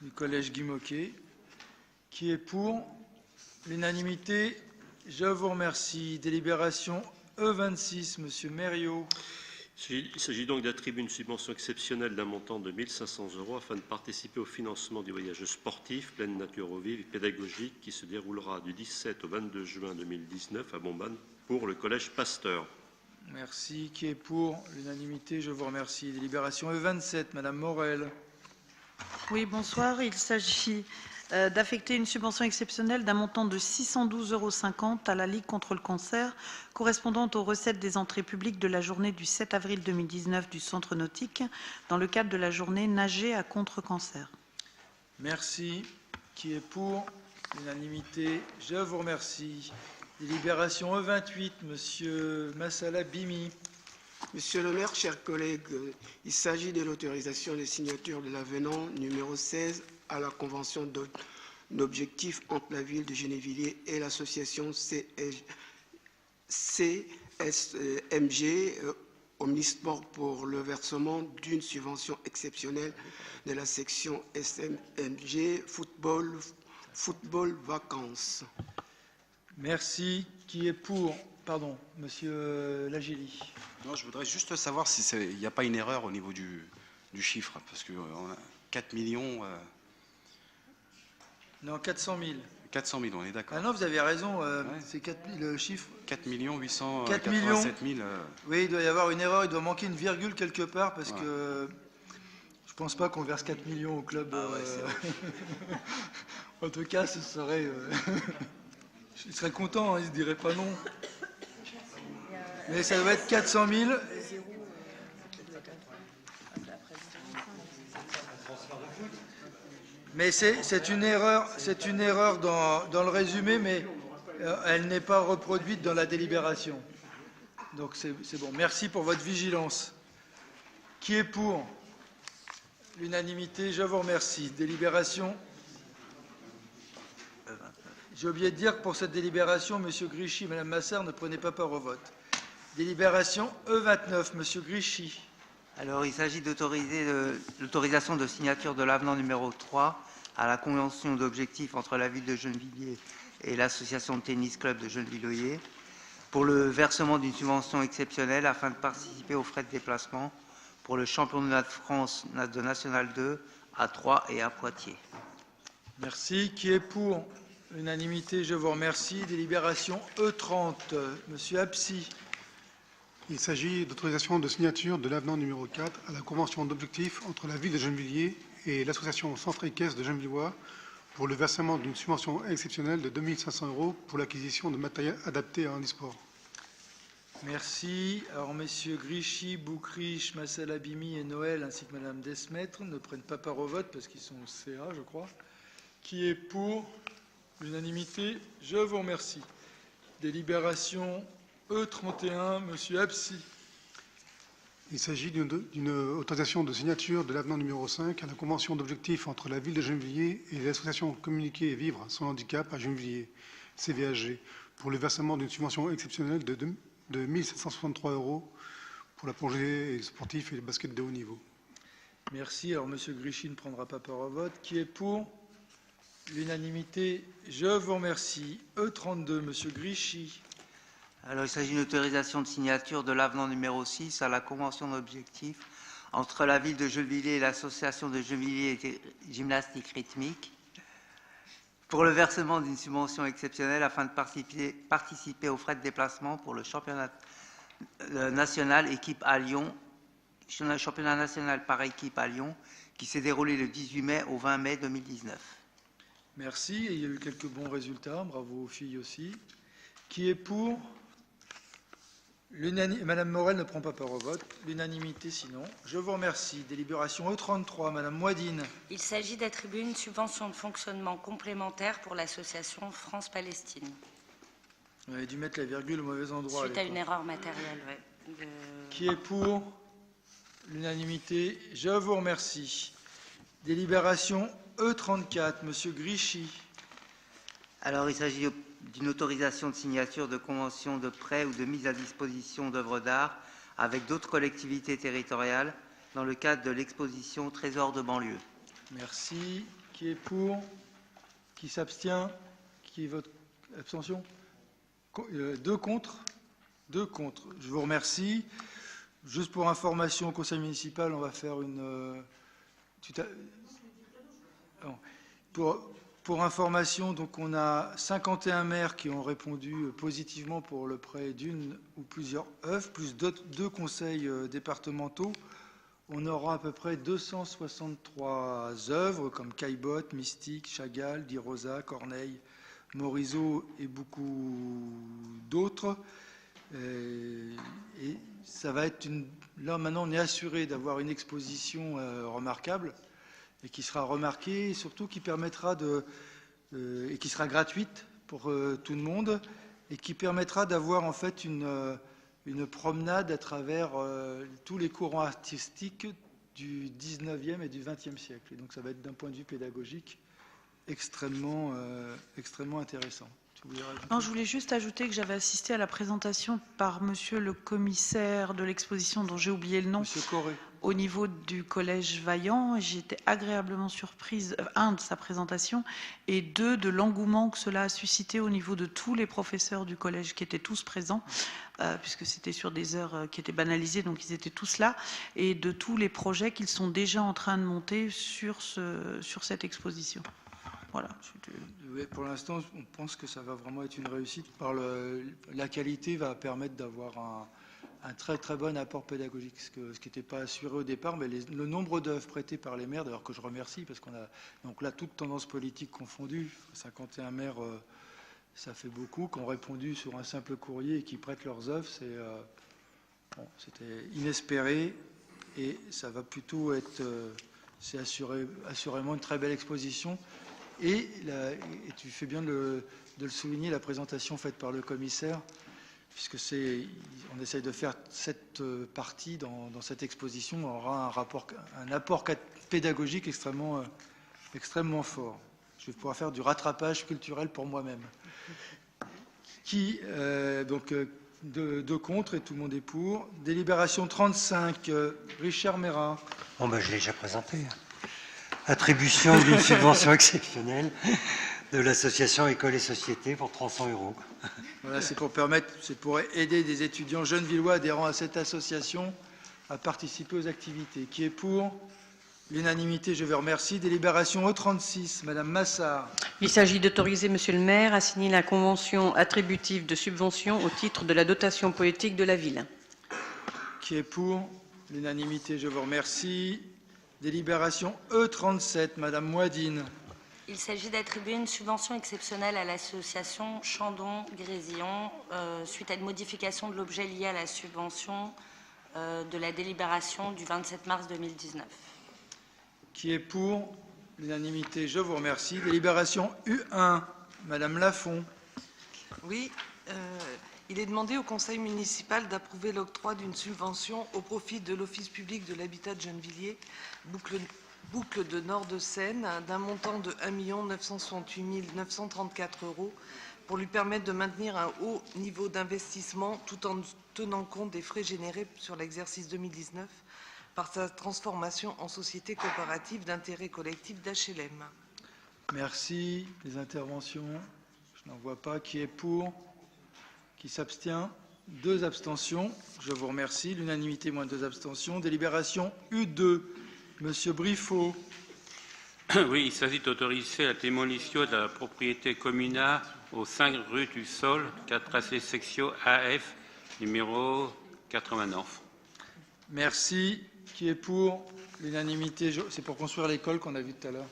du collège Guy Moquet. Qui est pour l'unanimité? Je vous remercie. Délibération E26, Monsieur Mériot. Il s'agit donc d'attribuer une subvention exceptionnelle d'un montant de 1 500 € afin de participer au financement du voyage sportif, pleine nature au vif et pédagogique qui se déroulera du 17 au 22 juin 2019 à Bombane pour le collège Pasteur. Merci. Qui est pour l'unanimité? Je vous remercie. Délibération E27, Madame Morel. Oui, bonsoir. Il s'agit d'affecter une subvention exceptionnelle d'un montant de 612,50 € à la Ligue contre le cancer, correspondant aux recettes des entrées publiques de la journée du 7 avril 2019 du Centre nautique, dans le cadre de la journée Nager à contre-cancer. Merci. Qui est pour l'unanimité? Je vous remercie. Délibération E28, Monsieur Massala Bimi. Monsieur le maire, chers collègues, il s'agit de l'autorisation de signature de l'avenant numéro 16 à la convention d'objectifs entre la ville de Gennevilliers et l'association CSMG Omnisport pour le versement d'une subvention exceptionnelle de la section SMG football vacances. Merci. Qui est pour? Pardon, Monsieur Lagilly. Non, je voudrais juste savoir s'il n'y a pas une erreur au niveau du chiffre, parce que 4 millions... Non, 400 000. 400 000, on est d'accord. Ah non, vous avez raison, c'est 4 000, le chiffre. 4 887 4 millions. 000. Oui, il doit y avoir une erreur, il doit manquer une virgule quelque part, parce que je ne pense pas qu'on verse 4 millions au club. En tout cas, ce serait... Il serait content, hein, il ne se dirait pas non. Mais ça doit être 400 000. Mais c'est une erreur dans le résumé, mais elle n'est pas reproduite dans la délibération. Donc c'est bon. Merci pour votre vigilance. Qui est pour l'unanimité? Je vous remercie. Délibération. J'ai oublié de dire que pour cette délibération, M. Grichy et Mme Massard ne prenaient pas part au vote. Délibération E29, M. Grichy. Alors, il s'agit d'autoriser l'autorisation de signature de l'avenant numéro 3 à la convention d'objectifs entre la ville de Gennevilliers et l'association de tennis club de Gennevilliers pour le versement d'une subvention exceptionnelle afin de participer aux frais de déplacement pour le championnat de France de National 2 à Troyes et à Poitiers. Merci. Qui est pour? Unanimité, je vous remercie. Délibération E30, M. Absi. Il s'agit d'autorisation de signature de l'avenant numéro 4 à la convention d'objectifs entre la ville de Gennevilliers et l'association Centre équestre de Gennevillois pour le versement d'une subvention exceptionnelle de 2 500 € pour l'acquisition de matériel adapté à handisport. Merci. Alors, messieurs Grichy, Boucriche, Massalabimi et Noël, ainsi que Mme Desmaîtres, ne prennent pas part au vote parce qu'ils sont au CA, je crois. Qui est pour? L'unanimité, je vous remercie. Délibération E31, M. Absi. Il s'agit d'une autorisation de signature de l'avenant numéro 5 à la convention d'objectifs entre la ville de Gennevilliers et l'association Communiquer et Vivre son handicap à Gennevilliers, CVHG, pour le versement d'une subvention exceptionnelle de 1 763 € pour la plongée sportive et le basket de haut niveau. Merci. Alors, M. Grichy ne prendra pas part au vote. Qui est pour? L'unanimité, je vous remercie. E32, M. Grichy. Alors, il s'agit d'une autorisation de signature de l'avenant numéro 6 à la convention d'objectifs entre la ville de Gennevilliers et l'association de Gennevilliers et gymnastique rythmique pour le versement d'une subvention exceptionnelle afin de participer aux frais de déplacement pour le championnat national équipe à Lyon, championnat national par équipe à Lyon, qui s'est déroulé le 18 mai au 20 mai 2019. Merci. Et il y a eu quelques bons résultats. Bravo aux filles aussi. Qui est pour? Madame Morel ne prend pas part au vote. L'unanimité sinon. Je vous remercie. Délibération E33, Madame Moidine. Il s'agit d'attribuer une subvention de fonctionnement complémentaire pour l'association France-Palestine. On avait dû mettre la virgule au mauvais endroit. Suite à une erreur matérielle, ouais. Qui est pour? L'unanimité. Je vous remercie. Délibération E34, Monsieur Grichy. Alors, il s'agit d'une autorisation de signature de convention de prêt ou de mise à disposition d'œuvres d'art avec d'autres collectivités territoriales dans le cadre de l'exposition Trésor de banlieue. Merci. Qui est pour? Qui s'abstient? Qui vote? Abstention? 2 contre? 2 contre. Je vous remercie. Juste pour information au conseil municipal, on va faire une... Pour information, donc on a 51 maires qui ont répondu positivement pour le prêt d'une ou plusieurs œuvres, plus 2 conseils départementaux. On aura à peu près 263 œuvres comme Caillebotte, Mystique, Chagall, Di Rosa, Corneille, Morisot et beaucoup d'autres. Et ça va être là maintenant on est assuré d'avoir une exposition remarquable et qui sera remarquée et surtout qui permettra et qui sera gratuite pour tout le monde et qui permettra d'avoir en fait une promenade à travers tous les courants artistiques du 19e et du 20e siècle. Et donc ça va être d'un point de vue pédagogique extrêmement intéressant. Non, je voulais juste ajouter que j'avais assisté à la présentation par monsieur le commissaire de l'exposition dont j'ai oublié le nom au niveau du collège Vaillant. J'étais agréablement surprise, de sa présentation et de l'engouement que cela a suscité au niveau de tous les professeurs du collège qui étaient tous présents, puisque c'était sur des heures qui étaient banalisées, donc ils étaient tous là, et de tous les projets qu'ils sont déjà en train de monter sur cette exposition. Voilà. Pour l'instant, on pense que ça va vraiment être une réussite. La qualité va permettre d'avoir un très très bon apport pédagogique, ce qui n'était pas assuré au départ, mais le nombre d'œuvres prêtées par les maires, d'ailleurs que je remercie, parce qu'on a donc là toute tendance politique confondue, 51 maires ça fait beaucoup, qui ont répondu sur un simple courrier et qui prêtent leurs œuvres. C'était inespéré et ça va plutôt être, c'est assurément une très belle exposition. Et tu fais bien de le souligner, la présentation faite par le commissaire, puisque on essaye de faire cette partie dans cette exposition, on aura un apport pédagogique extrêmement fort. Je vais pouvoir faire du rattrapage culturel pour moi-même. Donc, deux contre et tout le monde est pour. Délibération 35, Richard Meyrat. Bon, je l'ai déjà présenté. Attribution d'une subvention exceptionnelle de l'association École et Société pour 300 €. Voilà, c'est pour aider des étudiants gennevillois adhérents à cette association à participer aux activités. Qui est pour? L'unanimité, je vous remercie. Délibération E36, Madame Massard. Il s'agit d'autoriser Monsieur le maire à signer la convention attributive de subvention au titre de la dotation poétique de la ville. Qui est pour? L'unanimité, je vous remercie. Délibération E37, Madame Moadine. Il s'agit d'attribuer une subvention exceptionnelle à l'association Chandon-Grésillon suite à une modification de l'objet lié à la subvention de la délibération du 27 mars 2019. Qui est pour? L'unanimité, je vous remercie. Délibération U1, Madame Lafont. Oui, il est demandé au conseil municipal d'approuver l'octroi d'une subvention au profit de l'Office public de l'habitat de Gennevilliers, boucle de Nord de Seine, d'un montant de 1 968 934 € pour lui permettre de maintenir un haut niveau d'investissement tout en tenant compte des frais générés sur l'exercice 2019 par sa transformation en société coopérative d'intérêt collectif d'HLM. Merci. Les interventions? Je n'en vois pas. Qui est pour? Qui s'abstient? 2 abstentions. Je vous remercie. L'unanimité moins 2 abstentions. Délibération U2. Monsieur Briffaut. Oui, il s'agit d'autoriser la démolition de la propriété communale au 5 rue du Sol, 4 tracé section AF, numéro 89. Merci. Qui est pour? L'unanimité, c'est pour construire l'école qu'on a vu tout à l'heure.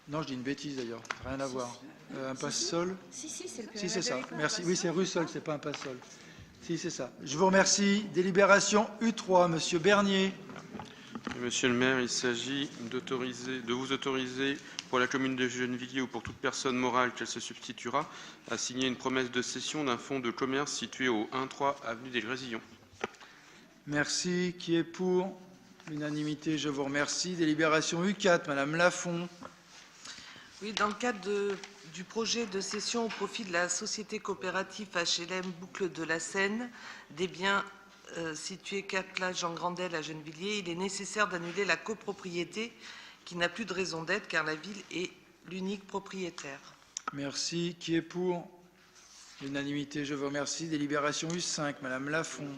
Non, je dis une bêtise d'ailleurs, rien à voir. Un passe-sol? Si, c'est le Si, c'est ça. Merci. Oui, c'est rue Sol, c'est pas un passe-sol. Si, c'est ça. Je vous remercie. Délibération U3, Monsieur Bernier. Monsieur le maire, il s'agit de vous autoriser pour la commune de Gennevilliers ou pour toute personne morale qu'elle se substituera à signer une promesse de cession d'un fonds de commerce situé au 1-3 avenue des Grésillons. Merci. Qui est pour? L'unanimité, je vous remercie. Délibération U4, Madame Lafont. Oui, dans le cadre du projet de cession au profit de la société coopérative HLM Boucle de la Seine, des biens situés 4 places Jean Grandel à Gennevilliers, il est nécessaire d'annuler la copropriété qui n'a plus de raison d'être car la ville est l'unique propriétaire. Merci. Qui est pour? L'unanimité, je vous remercie. Délibération U5, Madame Lafont.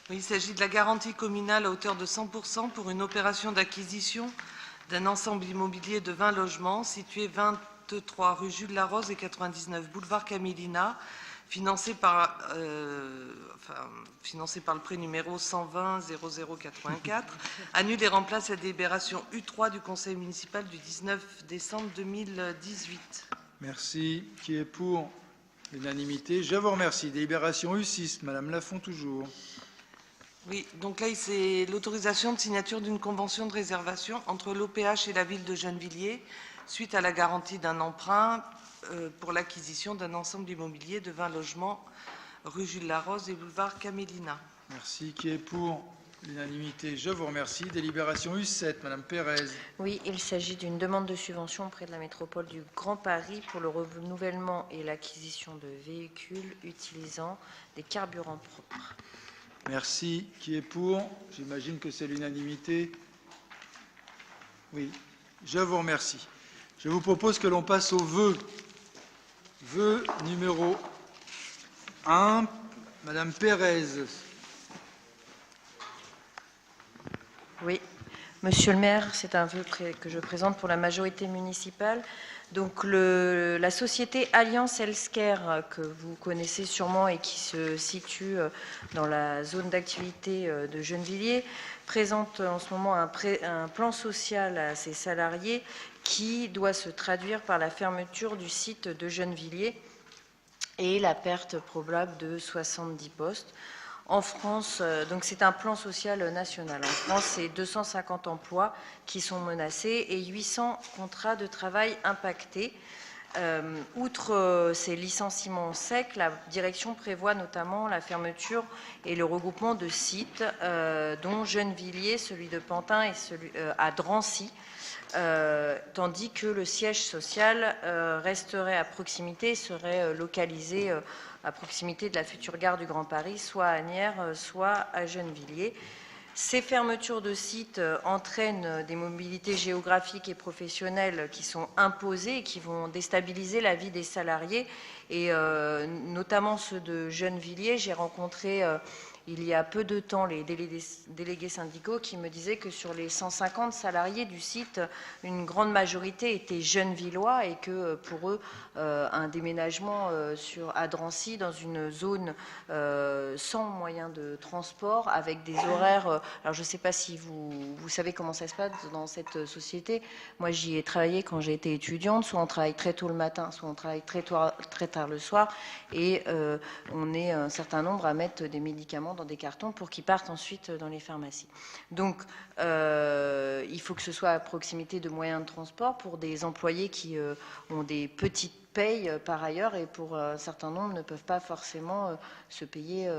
Oui, il s'agit de la garantie communale à hauteur de 100% pour une opération d'acquisition d'un ensemble immobilier de 20 logements situés 23 rue Jules Larose et 99 boulevard Camillina, financé par le prêt numéro 120 0084, annule et remplace la délibération U3 du conseil municipal du 19 décembre 2018. Merci. Qui est pour? L'unanimité, je vous remercie. Délibération U6, Madame Lafont toujours. Oui, donc là, c'est l'autorisation de signature d'une convention de réservation entre l'OPH et la ville de Gennevilliers suite à la garantie d'un emprunt pour l'acquisition d'un ensemble immobilier de 20 logements rue Jules Larose et boulevard Camélina. Merci. Qui est pour? L'unanimité, je vous remercie. Délibération U7, Madame Pérez. Oui, il s'agit d'une demande de subvention auprès de la métropole du Grand Paris pour le renouvellement et l'acquisition de véhicules utilisant des carburants propres. Merci. Qui est pour? J'imagine que c'est l'unanimité. Oui. Je vous remercie. Je vous propose que l'on passe au vœu. Vœu numéro 1. Madame Pérez. Oui. Monsieur le maire, c'est un vœu que je présente pour la majorité municipale. Donc la société Alliance Healthcare, que vous connaissez sûrement et qui se situe dans la zone d'activité de Gennevilliers, présente en ce moment un plan social à ses salariés qui doit se traduire par la fermeture du site de Gennevilliers et la perte probable de 70 postes. En France, donc c'est un plan social national. En France, c'est 250 emplois qui sont menacés et 800 contrats de travail impactés. Outre ces licenciements secs, la direction prévoit notamment la fermeture et le regroupement de sites, dont Gennevilliers, celui de Pantin et celui à Drancy, tandis que le siège social resterait à proximité, serait localisé à proximité de la future gare du Grand Paris, soit à Asnières, soit à Gennevilliers. Ces fermetures de sites entraînent des mobilités géographiques et professionnelles qui sont imposées et qui vont déstabiliser la vie des salariés, et notamment ceux de Gennevilliers. J'ai rencontré il y a peu de temps les délégués syndicaux qui me disaient que sur les 150 salariés du site, une grande majorité étaient gennevillois et que pour eux, un déménagement à Drancy, dans une zone sans moyen de transport, avec des horaires... alors je ne sais pas si vous savez comment ça se passe dans cette société. Moi, j'y ai travaillé quand j'ai été étudiante. Soit on travaille très tôt le matin, soit on travaille très tard le soir. Et on est un certain nombre à mettre des médicaments dans des cartons pour qu'ils partent ensuite dans les pharmacies. Donc, il faut que ce soit à proximité de moyens de transport pour des employés qui ont des petites payes par ailleurs, et pour un certain nombre ne peuvent pas forcément se payer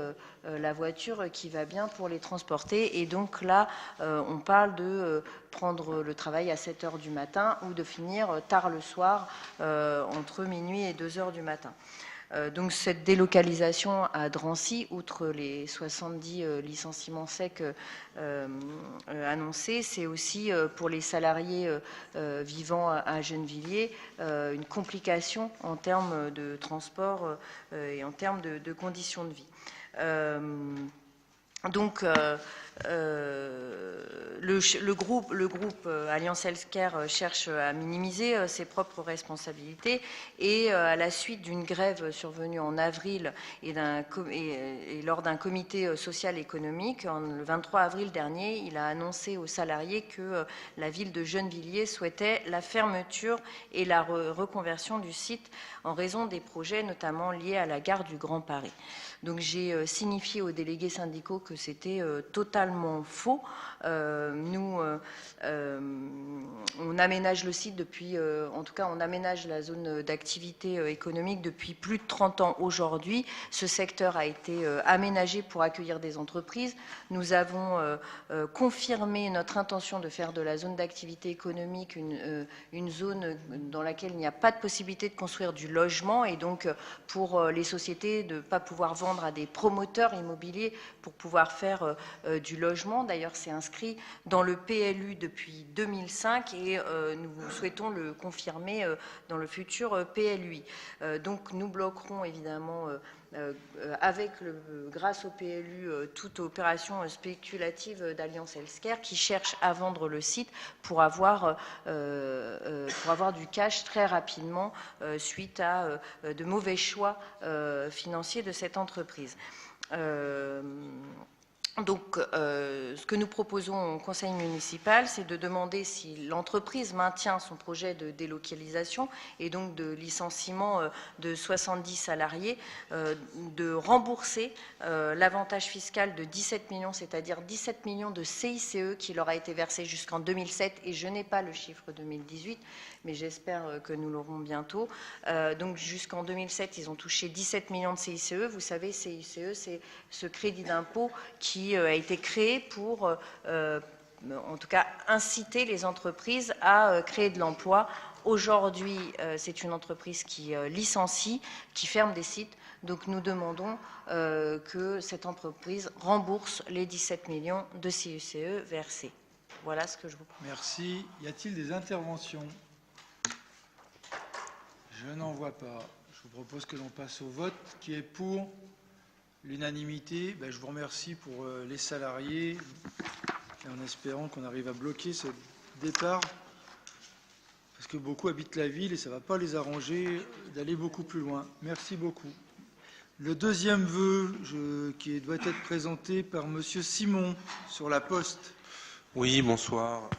la voiture qui va bien pour les transporter. Et donc là, on parle de prendre le travail à 7 heures du matin ou de finir tard le soir, entre minuit et 2 heures du matin. Donc cette délocalisation à Drancy, outre les 70 licenciements secs annoncés, c'est aussi pour les salariés vivant à Gennevilliers une complication en termes de transport et en termes de conditions de vie. Donc, le groupe Alliance Healthcare cherche à minimiser ses propres responsabilités, et à la suite d'une grève survenue en avril et lors d'un comité social économique, le 23 avril dernier, il a annoncé aux salariés que la ville de Gennevilliers souhaitait la fermeture et la reconversion du site en raison des projets notamment liés à la gare du Grand Paris. Donc j'ai signifié aux délégués syndicaux que c'était totalement faux. Nous, on aménage le site depuis, en tout cas on aménage la zone d'activité économique depuis plus de 30 ans aujourd'hui. Ce secteur a été aménagé pour accueillir des entreprises. Nous avons confirmé notre intention de faire de la zone d'activité économique une zone dans laquelle il n'y a pas de possibilité de construire du logement, et donc pour les sociétés de ne pas pouvoir vendre à des promoteurs immobiliers pour pouvoir faire du logement. D'ailleurs, c'est inscrit dans le PLU depuis 2005 et nous souhaitons le confirmer dans le futur PLUI. Donc, nous bloquerons évidemment grâce au PLU toute opération spéculative d'Alliance Healthcare qui cherche à vendre le site pour avoir du cash très rapidement suite à de mauvais choix financiers de cette entreprise. Donc, ce que nous proposons au conseil municipal, c'est de demander si l'entreprise maintient son projet de délocalisation et donc de licenciement de 70 salariés, de rembourser l'avantage fiscal de 17 millions, c'est-à-dire 17 millions de CICE qui leur a été versé jusqu'en 2007, et je n'ai pas le chiffre 2018, mais j'espère que nous l'aurons bientôt. Donc, jusqu'en 2007, ils ont touché 17 millions de CICE. Vous savez, CICE, c'est ce crédit d'impôt qui a été créé pour, en tout cas, inciter les entreprises à créer de l'emploi. Aujourd'hui, c'est une entreprise qui licencie, qui ferme des sites. Donc, nous demandons que cette entreprise rembourse les 17 millions de CICE versés. Voilà ce que je vous propose. Merci. Y a-t-il des interventions? Je n'en vois pas. Je vous propose que l'on passe au vote. Qui est pour? L'unanimité. Je vous remercie pour les salariés, et en espérant qu'on arrive à bloquer ce départ, parce que beaucoup habitent la ville et ça ne va pas les arranger d'aller beaucoup plus loin. Merci beaucoup. Le deuxième vœu qui doit être présenté par M. Simon sur la Poste. Oui, bonsoir.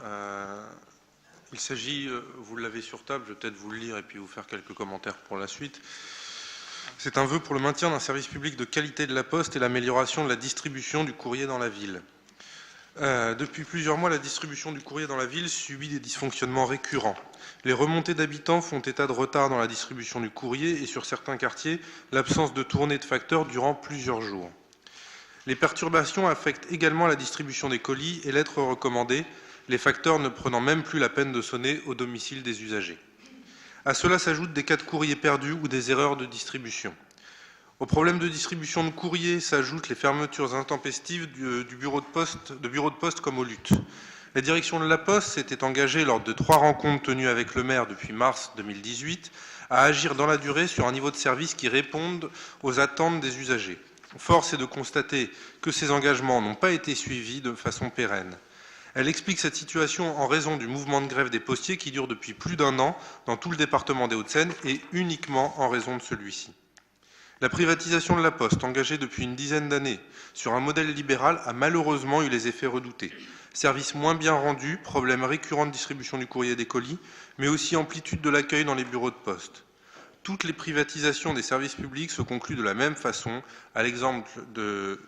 Il s'agit, vous l'avez sur table, je vais peut-être vous le lire et puis vous faire quelques commentaires pour la suite. C'est un vœu pour le maintien d'un service public de qualité de la Poste et l'amélioration de la distribution du courrier dans la ville. Depuis plusieurs mois, la distribution du courrier dans la ville subit des dysfonctionnements récurrents. Les remontées d'habitants font état de retard dans la distribution du courrier et sur certains quartiers, l'absence de tournée de facteurs durant plusieurs jours. Les perturbations affectent également la distribution des colis et lettres recommandées, les facteurs ne prenant même plus la peine de sonner au domicile des usagers. À cela s'ajoutent des cas de courrier perdus ou des erreurs de distribution. Au problème de distribution de courrier s'ajoutent les fermetures intempestives de bureaux de poste comme aux luttes. La direction de la Poste s'était engagée lors de 3 rencontres tenues avec le maire depuis mars 2018 à agir dans la durée sur un niveau de service qui réponde aux attentes des usagers. Force est de constater que ces engagements n'ont pas été suivis de façon pérenne. Elle explique cette situation en raison du mouvement de grève des postiers qui dure depuis plus d'1 an dans tout le département des Hauts-de-Seine et uniquement en raison de celui-ci. La privatisation de la Poste, engagée depuis une dizaine d'années sur un modèle libéral, a malheureusement eu les effets redoutés. Service moins bien rendu, problème récurrent de distribution du courrier et des colis, mais aussi amplitude de l'accueil dans les bureaux de poste. Toutes les privatisations des services publics se concluent de la même façon, à l'exemple de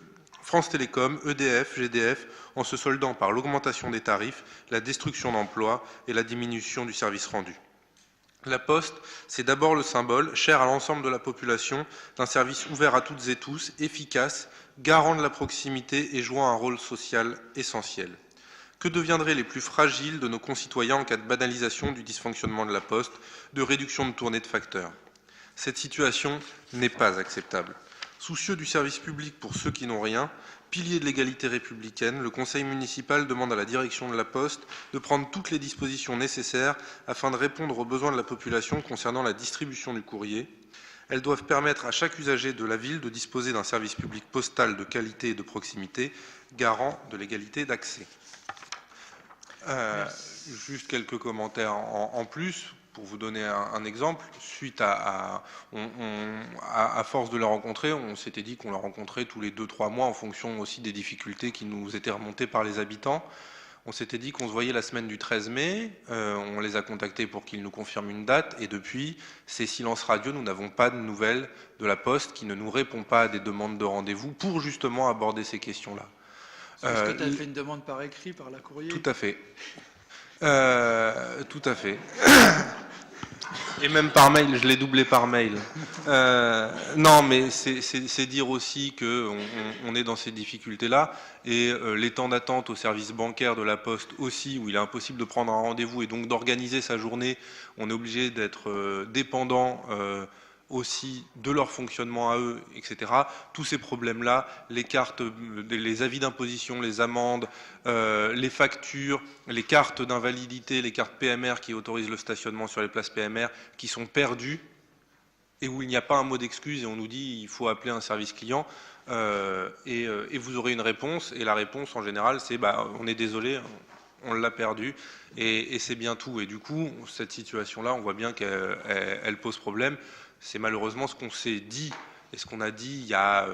France Télécom, EDF, GDF, en se soldant par l'augmentation des tarifs, la destruction d'emplois et la diminution du service rendu. La Poste, c'est d'abord le symbole, cher à l'ensemble de la population, d'un service ouvert à toutes et tous, efficace, garant de la proximité et jouant un rôle social essentiel. Que deviendraient les plus fragiles de nos concitoyens en cas de banalisation du dysfonctionnement de la Poste, de réduction de tournée de facteurs? Cette situation n'est pas acceptable. Soucieux du service public pour ceux qui n'ont rien, pilier de l'égalité républicaine, le conseil municipal demande à la direction de la Poste de prendre toutes les dispositions nécessaires afin de répondre aux besoins de la population concernant la distribution du courrier. Elles doivent permettre à chaque usager de la ville de disposer d'un service public postal de qualité et de proximité, garant de l'égalité d'accès. Juste quelques commentaires en plus. Pour vous donner un exemple, suite à force de la rencontrer, on s'était dit qu'on la rencontrait tous les 2-3 mois en fonction aussi des difficultés qui nous étaient remontées par les habitants. On s'était dit qu'on se voyait la semaine du 13 mai, on les a contactés pour qu'ils nous confirment une date, et depuis, c'est silence radio, nous n'avons pas de nouvelles de la Poste qui ne nous répond pas à des demandes de rendez-vous pour justement aborder ces questions-là. Est-ce que tu as fait une demande par écrit, par la courrier? Tout à fait. Tout à fait. Et même par mail, je l'ai doublé par mail. Non, mais c'est dire aussi qu'on est dans ces difficultés-là. Et les temps d'attente au service bancaire de la Poste aussi, où il est impossible de prendre un rendez-vous et donc d'organiser sa journée, on est obligé d'être dépendant aussi de leur fonctionnement à eux, etc. Tous ces problèmes-là, les cartes, les avis d'imposition, les amendes, les factures, les cartes d'invalidité, les cartes PMR qui autorisent le stationnement sur les places PMR, qui sont perdues et où il n'y a pas un mot d'excuse et on nous dit il faut appeler un service client et vous aurez une réponse. Et la réponse en général c'est on est désolé, on l'a perdu et c'est bien tout. Et du coup, cette situation-là, on voit bien qu'elle pose problème. C'est malheureusement ce qu'on s'est dit et ce qu'on a dit il y a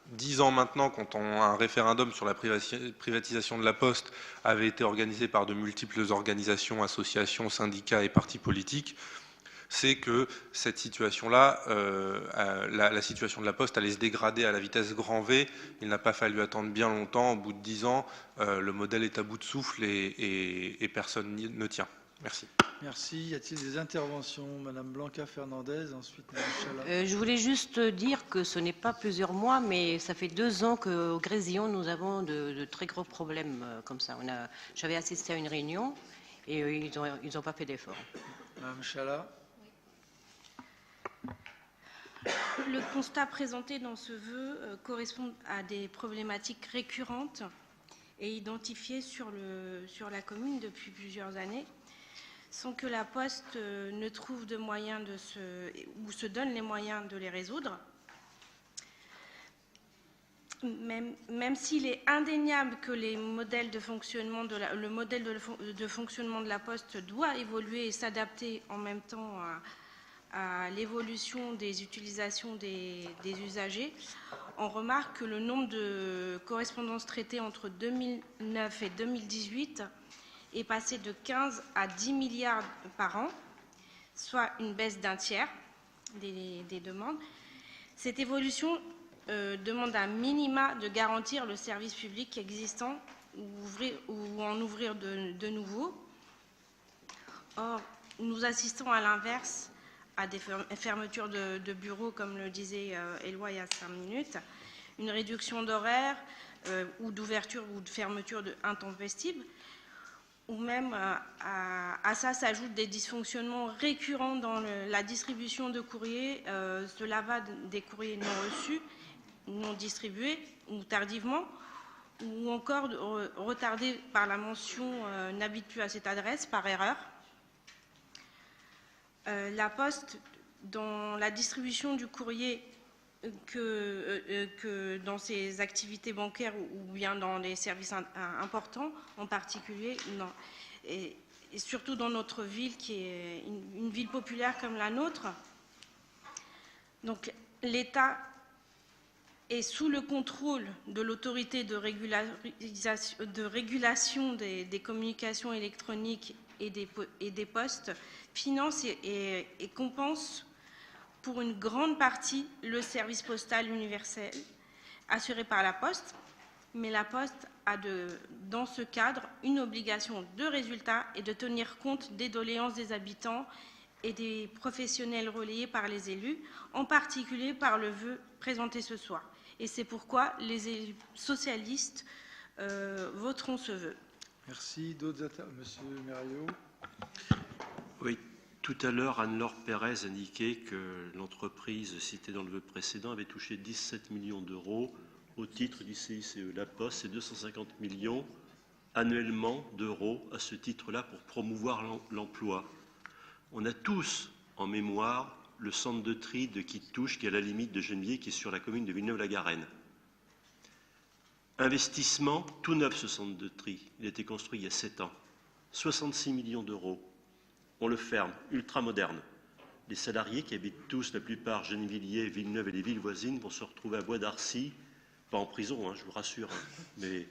10 ans maintenant, quand un référendum sur la privatisation de la Poste avait été organisé par de multiples organisations, associations, syndicats et partis politiques, c'est que cette situation-là, la situation de la Poste allait se dégrader à la vitesse grand V. Il n'a pas fallu attendre bien longtemps. Au bout de 10 ans, le modèle est à bout de souffle et personne ne tient. Merci. Merci. Y a-t-il des interventions? Madame Blanca Fernandez, ensuite Madame Chala. Je voulais juste dire que ce n'est pas plusieurs mois, mais ça fait 2 ans qu'au Grésillon, nous avons de très gros problèmes comme ça. J'avais assisté à une réunion et ils n'ont pas fait d'effort. Madame Chala. Le constat présenté dans ce vœu correspond à des problématiques récurrentes et identifiées sur la commune depuis plusieurs années, sans que la Poste ne trouve de moyens ou se donne les moyens de les résoudre. Même s'il est indéniable que le modèle de fonctionnement de la Poste doit évoluer et s'adapter en même temps à l'évolution des utilisations des usagers, on remarque que le nombre de correspondances traitées entre 2009 et 2018 est passé de 15 à 10 milliards par an, soit une baisse d'1 tiers des demandes. Cette évolution demande un minima de garantir le service public existant ou en ouvrir de nouveaux. Or, nous assistons à l'inverse à des fermetures de bureaux, comme le disait Éloi il y a 5 minutes, une réduction d'horaire ou d'ouverture ou de fermeture intempestive, ou même à ça s'ajoutent des dysfonctionnements récurrents dans la distribution de courriers. Cela va des courriers non reçus, non distribués ou tardivement, ou encore retardés par la mention « n'habite plus à cette adresse » par erreur. La Poste, dans la distribution du courrier que dans ses activités bancaires ou bien dans les services importants en particulier, et surtout dans notre ville qui est une ville populaire comme la nôtre. Donc l'État est sous le contrôle de l'autorité de régulation des communications électroniques et des postes, finance et compense pour une grande partie le service postal universel assuré par la Poste, mais la Poste a dans ce cadre une obligation de résultat et de tenir compte des doléances des habitants et des professionnels relayés par les élus, en particulier par le vœu présenté ce soir. Et c'est pourquoi les élus socialistes voteront ce vœu. Merci. D'autres Monsieur Mériot. Oui. Tout à l'heure, Anne-Laure Pérez indiquait que l'entreprise citée dans le vœu précédent avait touché 17 millions d'euros au titre du CICE. La Poste, c'est 250 millions annuellement d'euros à ce titre-là pour promouvoir l'emploi. On a tous en mémoire le centre de tri de Quittouche qui est à la limite de Gennevilliers, qui est sur la commune de Villeneuve-la-Garenne. Investissement, tout neuf ce centre de tri. Il a été construit il y a 7 ans. 66 millions d'euros. On le ferme, ultra moderne. Les salariés qui habitent tous, la plupart, Gennevilliers, Villeneuve et les villes voisines, vont se retrouver à Bois d'Arcy, pas en prison, hein, je vous rassure, hein, mais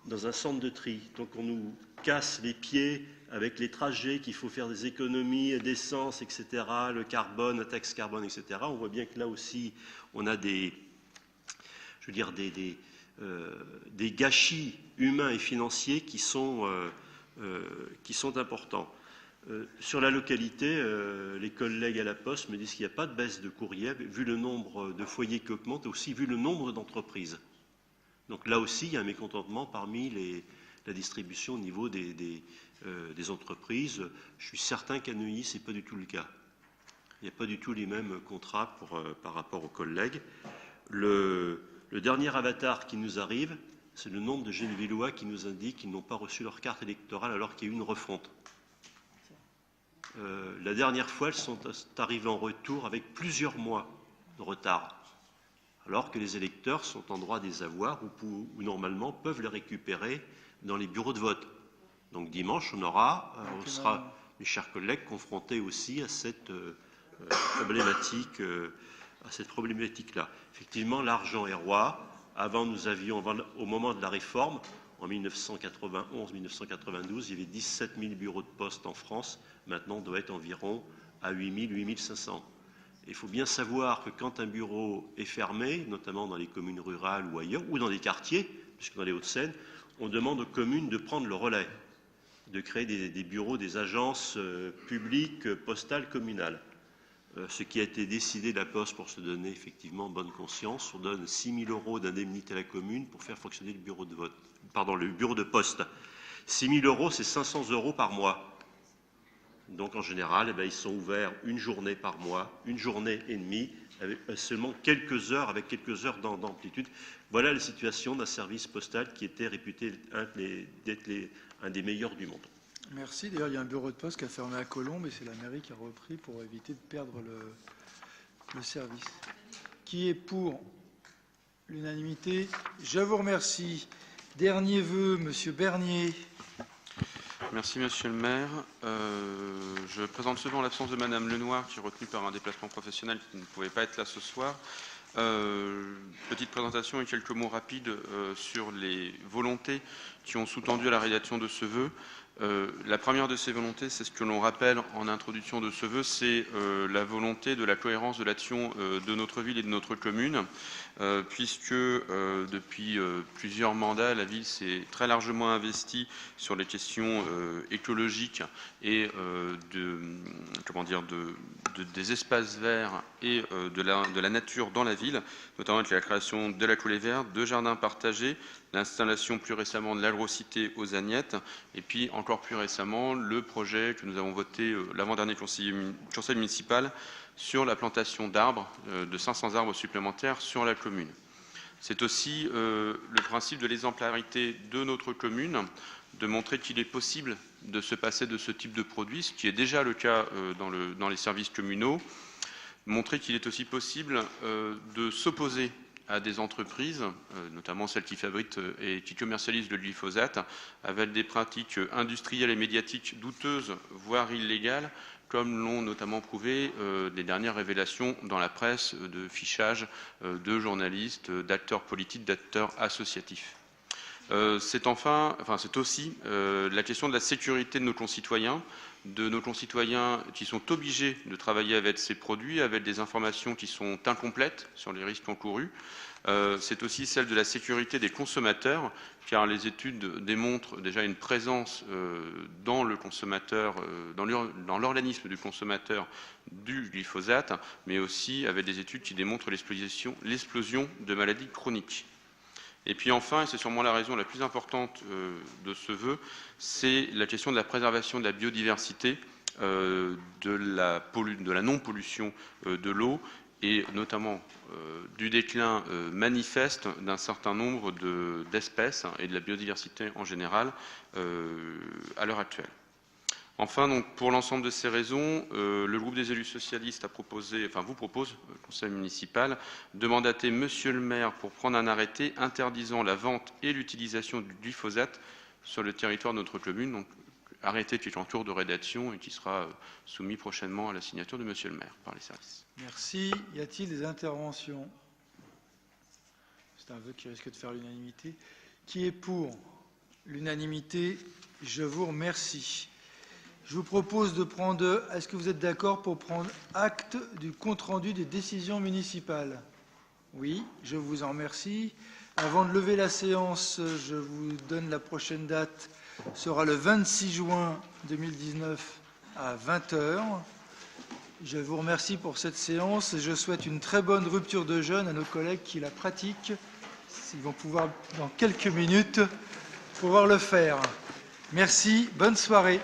dans un centre de tri. Donc on nous casse les pieds avec les trajets, qu'il faut faire des économies d'essence, etc., le carbone, la taxe carbone, etc. On voit bien que là aussi, on a des gâchis humains et financiers qui sont importants. Sur la localité, les collègues à la Poste me disent qu'il n'y a pas de baisse de courrier, vu le nombre de foyers qui augmente, et aussi vu le nombre d'entreprises. Donc là aussi, il y a un mécontentement parmi la distribution au niveau des entreprises. Je suis certain qu'à Neuilly, ce n'est pas du tout le cas. Il n'y a pas du tout les mêmes contrats par rapport aux collègues. Le dernier avatar qui nous arrive, c'est le nombre de Gennevillois qui nous indiquent qu'ils n'ont pas reçu leur carte électorale alors qu'il y a eu une refonte. La dernière fois, elles sont arrivées en retour avec plusieurs mois de retard, alors que les électeurs sont en droit de les avoir ou normalement peuvent les récupérer dans les bureaux de vote. Donc dimanche, on sera, mes chers collègues, confrontés aussi à cette problématique-là. Effectivement, l'argent est roi. Avant, nous avions, au moment de la réforme, en 1991-1992, il y avait 17 000 bureaux de poste en France. Maintenant, on doit être environ à 8 000, 8 500. Il faut bien savoir que quand un bureau est fermé, notamment dans les communes rurales ou ailleurs, ou dans les quartiers, puisque dans les Hauts-de-Seine, on demande aux communes de prendre le relais, de créer des bureaux, des agences publiques, postales, communales. Ce qui a été décidé de la Poste pour se donner effectivement bonne conscience, on donne 6 000 € d'indemnité à la commune pour faire fonctionner le bureau de vote. Pardon, le bureau de poste. 6 000 €, c'est 500 € par mois. Donc en général, ils sont ouverts une journée par mois, une journée et demie, avec seulement quelques heures, avec quelques heures d'amplitude. Voilà la situation d'un service postal qui était réputé d'être un des meilleurs du monde. Merci. D'ailleurs, il y a un bureau de poste qui a fermé à Colombes et c'est la mairie qui a repris pour éviter de perdre le service. Qui est pour l'unanimité? Je vous remercie. Dernier vœu, Monsieur Bernier. Merci, Monsieur le maire. Je présente ce vœu en l'absence de Madame Lenoir, qui est retenue par un déplacement professionnel qui ne pouvait pas être là ce soir. Petite présentation et quelques mots rapides sur les volontés qui ont sous-tendu à la rédaction de ce vœu. La première de ces volontés, c'est ce que l'on rappelle en introduction de ce vœu, c'est la volonté de la cohérence de l'action de notre ville et de notre commune, puisque depuis plusieurs mandats, la ville s'est très largement investie sur les questions écologiques et des espaces verts et de la nature dans la ville, notamment avec la création de la coulée verte, de jardins partagés, l'installation plus récemment de l'agrocité aux Agnettes, et puis encore plus récemment le projet que nous avons voté l'avant-dernier conseil municipal sur la plantation d'arbres, de 500 arbres supplémentaires sur la commune. C'est aussi le principe de l'exemplarité de notre commune, de montrer qu'il est possible de se passer de ce type de produit, ce qui est déjà le cas dans les services communaux, montrer qu'il est aussi possible de s'opposer à des entreprises, notamment celles qui fabriquent et qui commercialisent le glyphosate, avec des pratiques industrielles et médiatiques douteuses, voire illégales, comme l'ont notamment prouvé les dernières révélations dans la presse de fichage de journalistes, d'acteurs politiques, d'acteurs associatifs. C'est aussi la question de la sécurité de nos concitoyens qui sont obligés de travailler avec ces produits, avec des informations qui sont incomplètes sur les risques encourus. C'est aussi celle de la sécurité des consommateurs, car les études démontrent déjà une présence dans le consommateur, dans l'organisme du consommateur du glyphosate, mais aussi avec des études qui démontrent l'explosion de maladies chroniques. Et puis enfin, et c'est sûrement la raison la plus importante de ce vœu, c'est la question de la préservation de la biodiversité, de la non-pollution de l'eau et notamment du déclin manifeste d'un certain nombre d'espèces et de la biodiversité en général à l'heure actuelle. Enfin, donc, pour l'ensemble de ces raisons, le groupe des élus socialistes vous propose, le conseil municipal, de mandater monsieur le maire pour prendre un arrêté interdisant la vente et l'utilisation du glyphosate sur le territoire de notre commune. Donc, arrêté qui est en cours de rédaction et qui sera soumis prochainement à la signature de monsieur le maire par les services. Merci. Y a-t-il des interventions? C'est un vœu qui risque de faire l'unanimité. Qui est pour l'unanimité? Je vous remercie. Je vous propose de prendre... Est-ce que vous êtes d'accord pour prendre acte du compte-rendu des décisions municipales? Oui, je vous en remercie. Avant de lever la séance, je vous donne la prochaine date. Ce sera le 26 juin 2019 à 20 h. Je vous remercie pour cette séance et je souhaite une très bonne rupture de jeûne à nos collègues qui la pratiquent. Ils vont pouvoir, dans quelques minutes, pouvoir le faire. Merci, bonne soirée.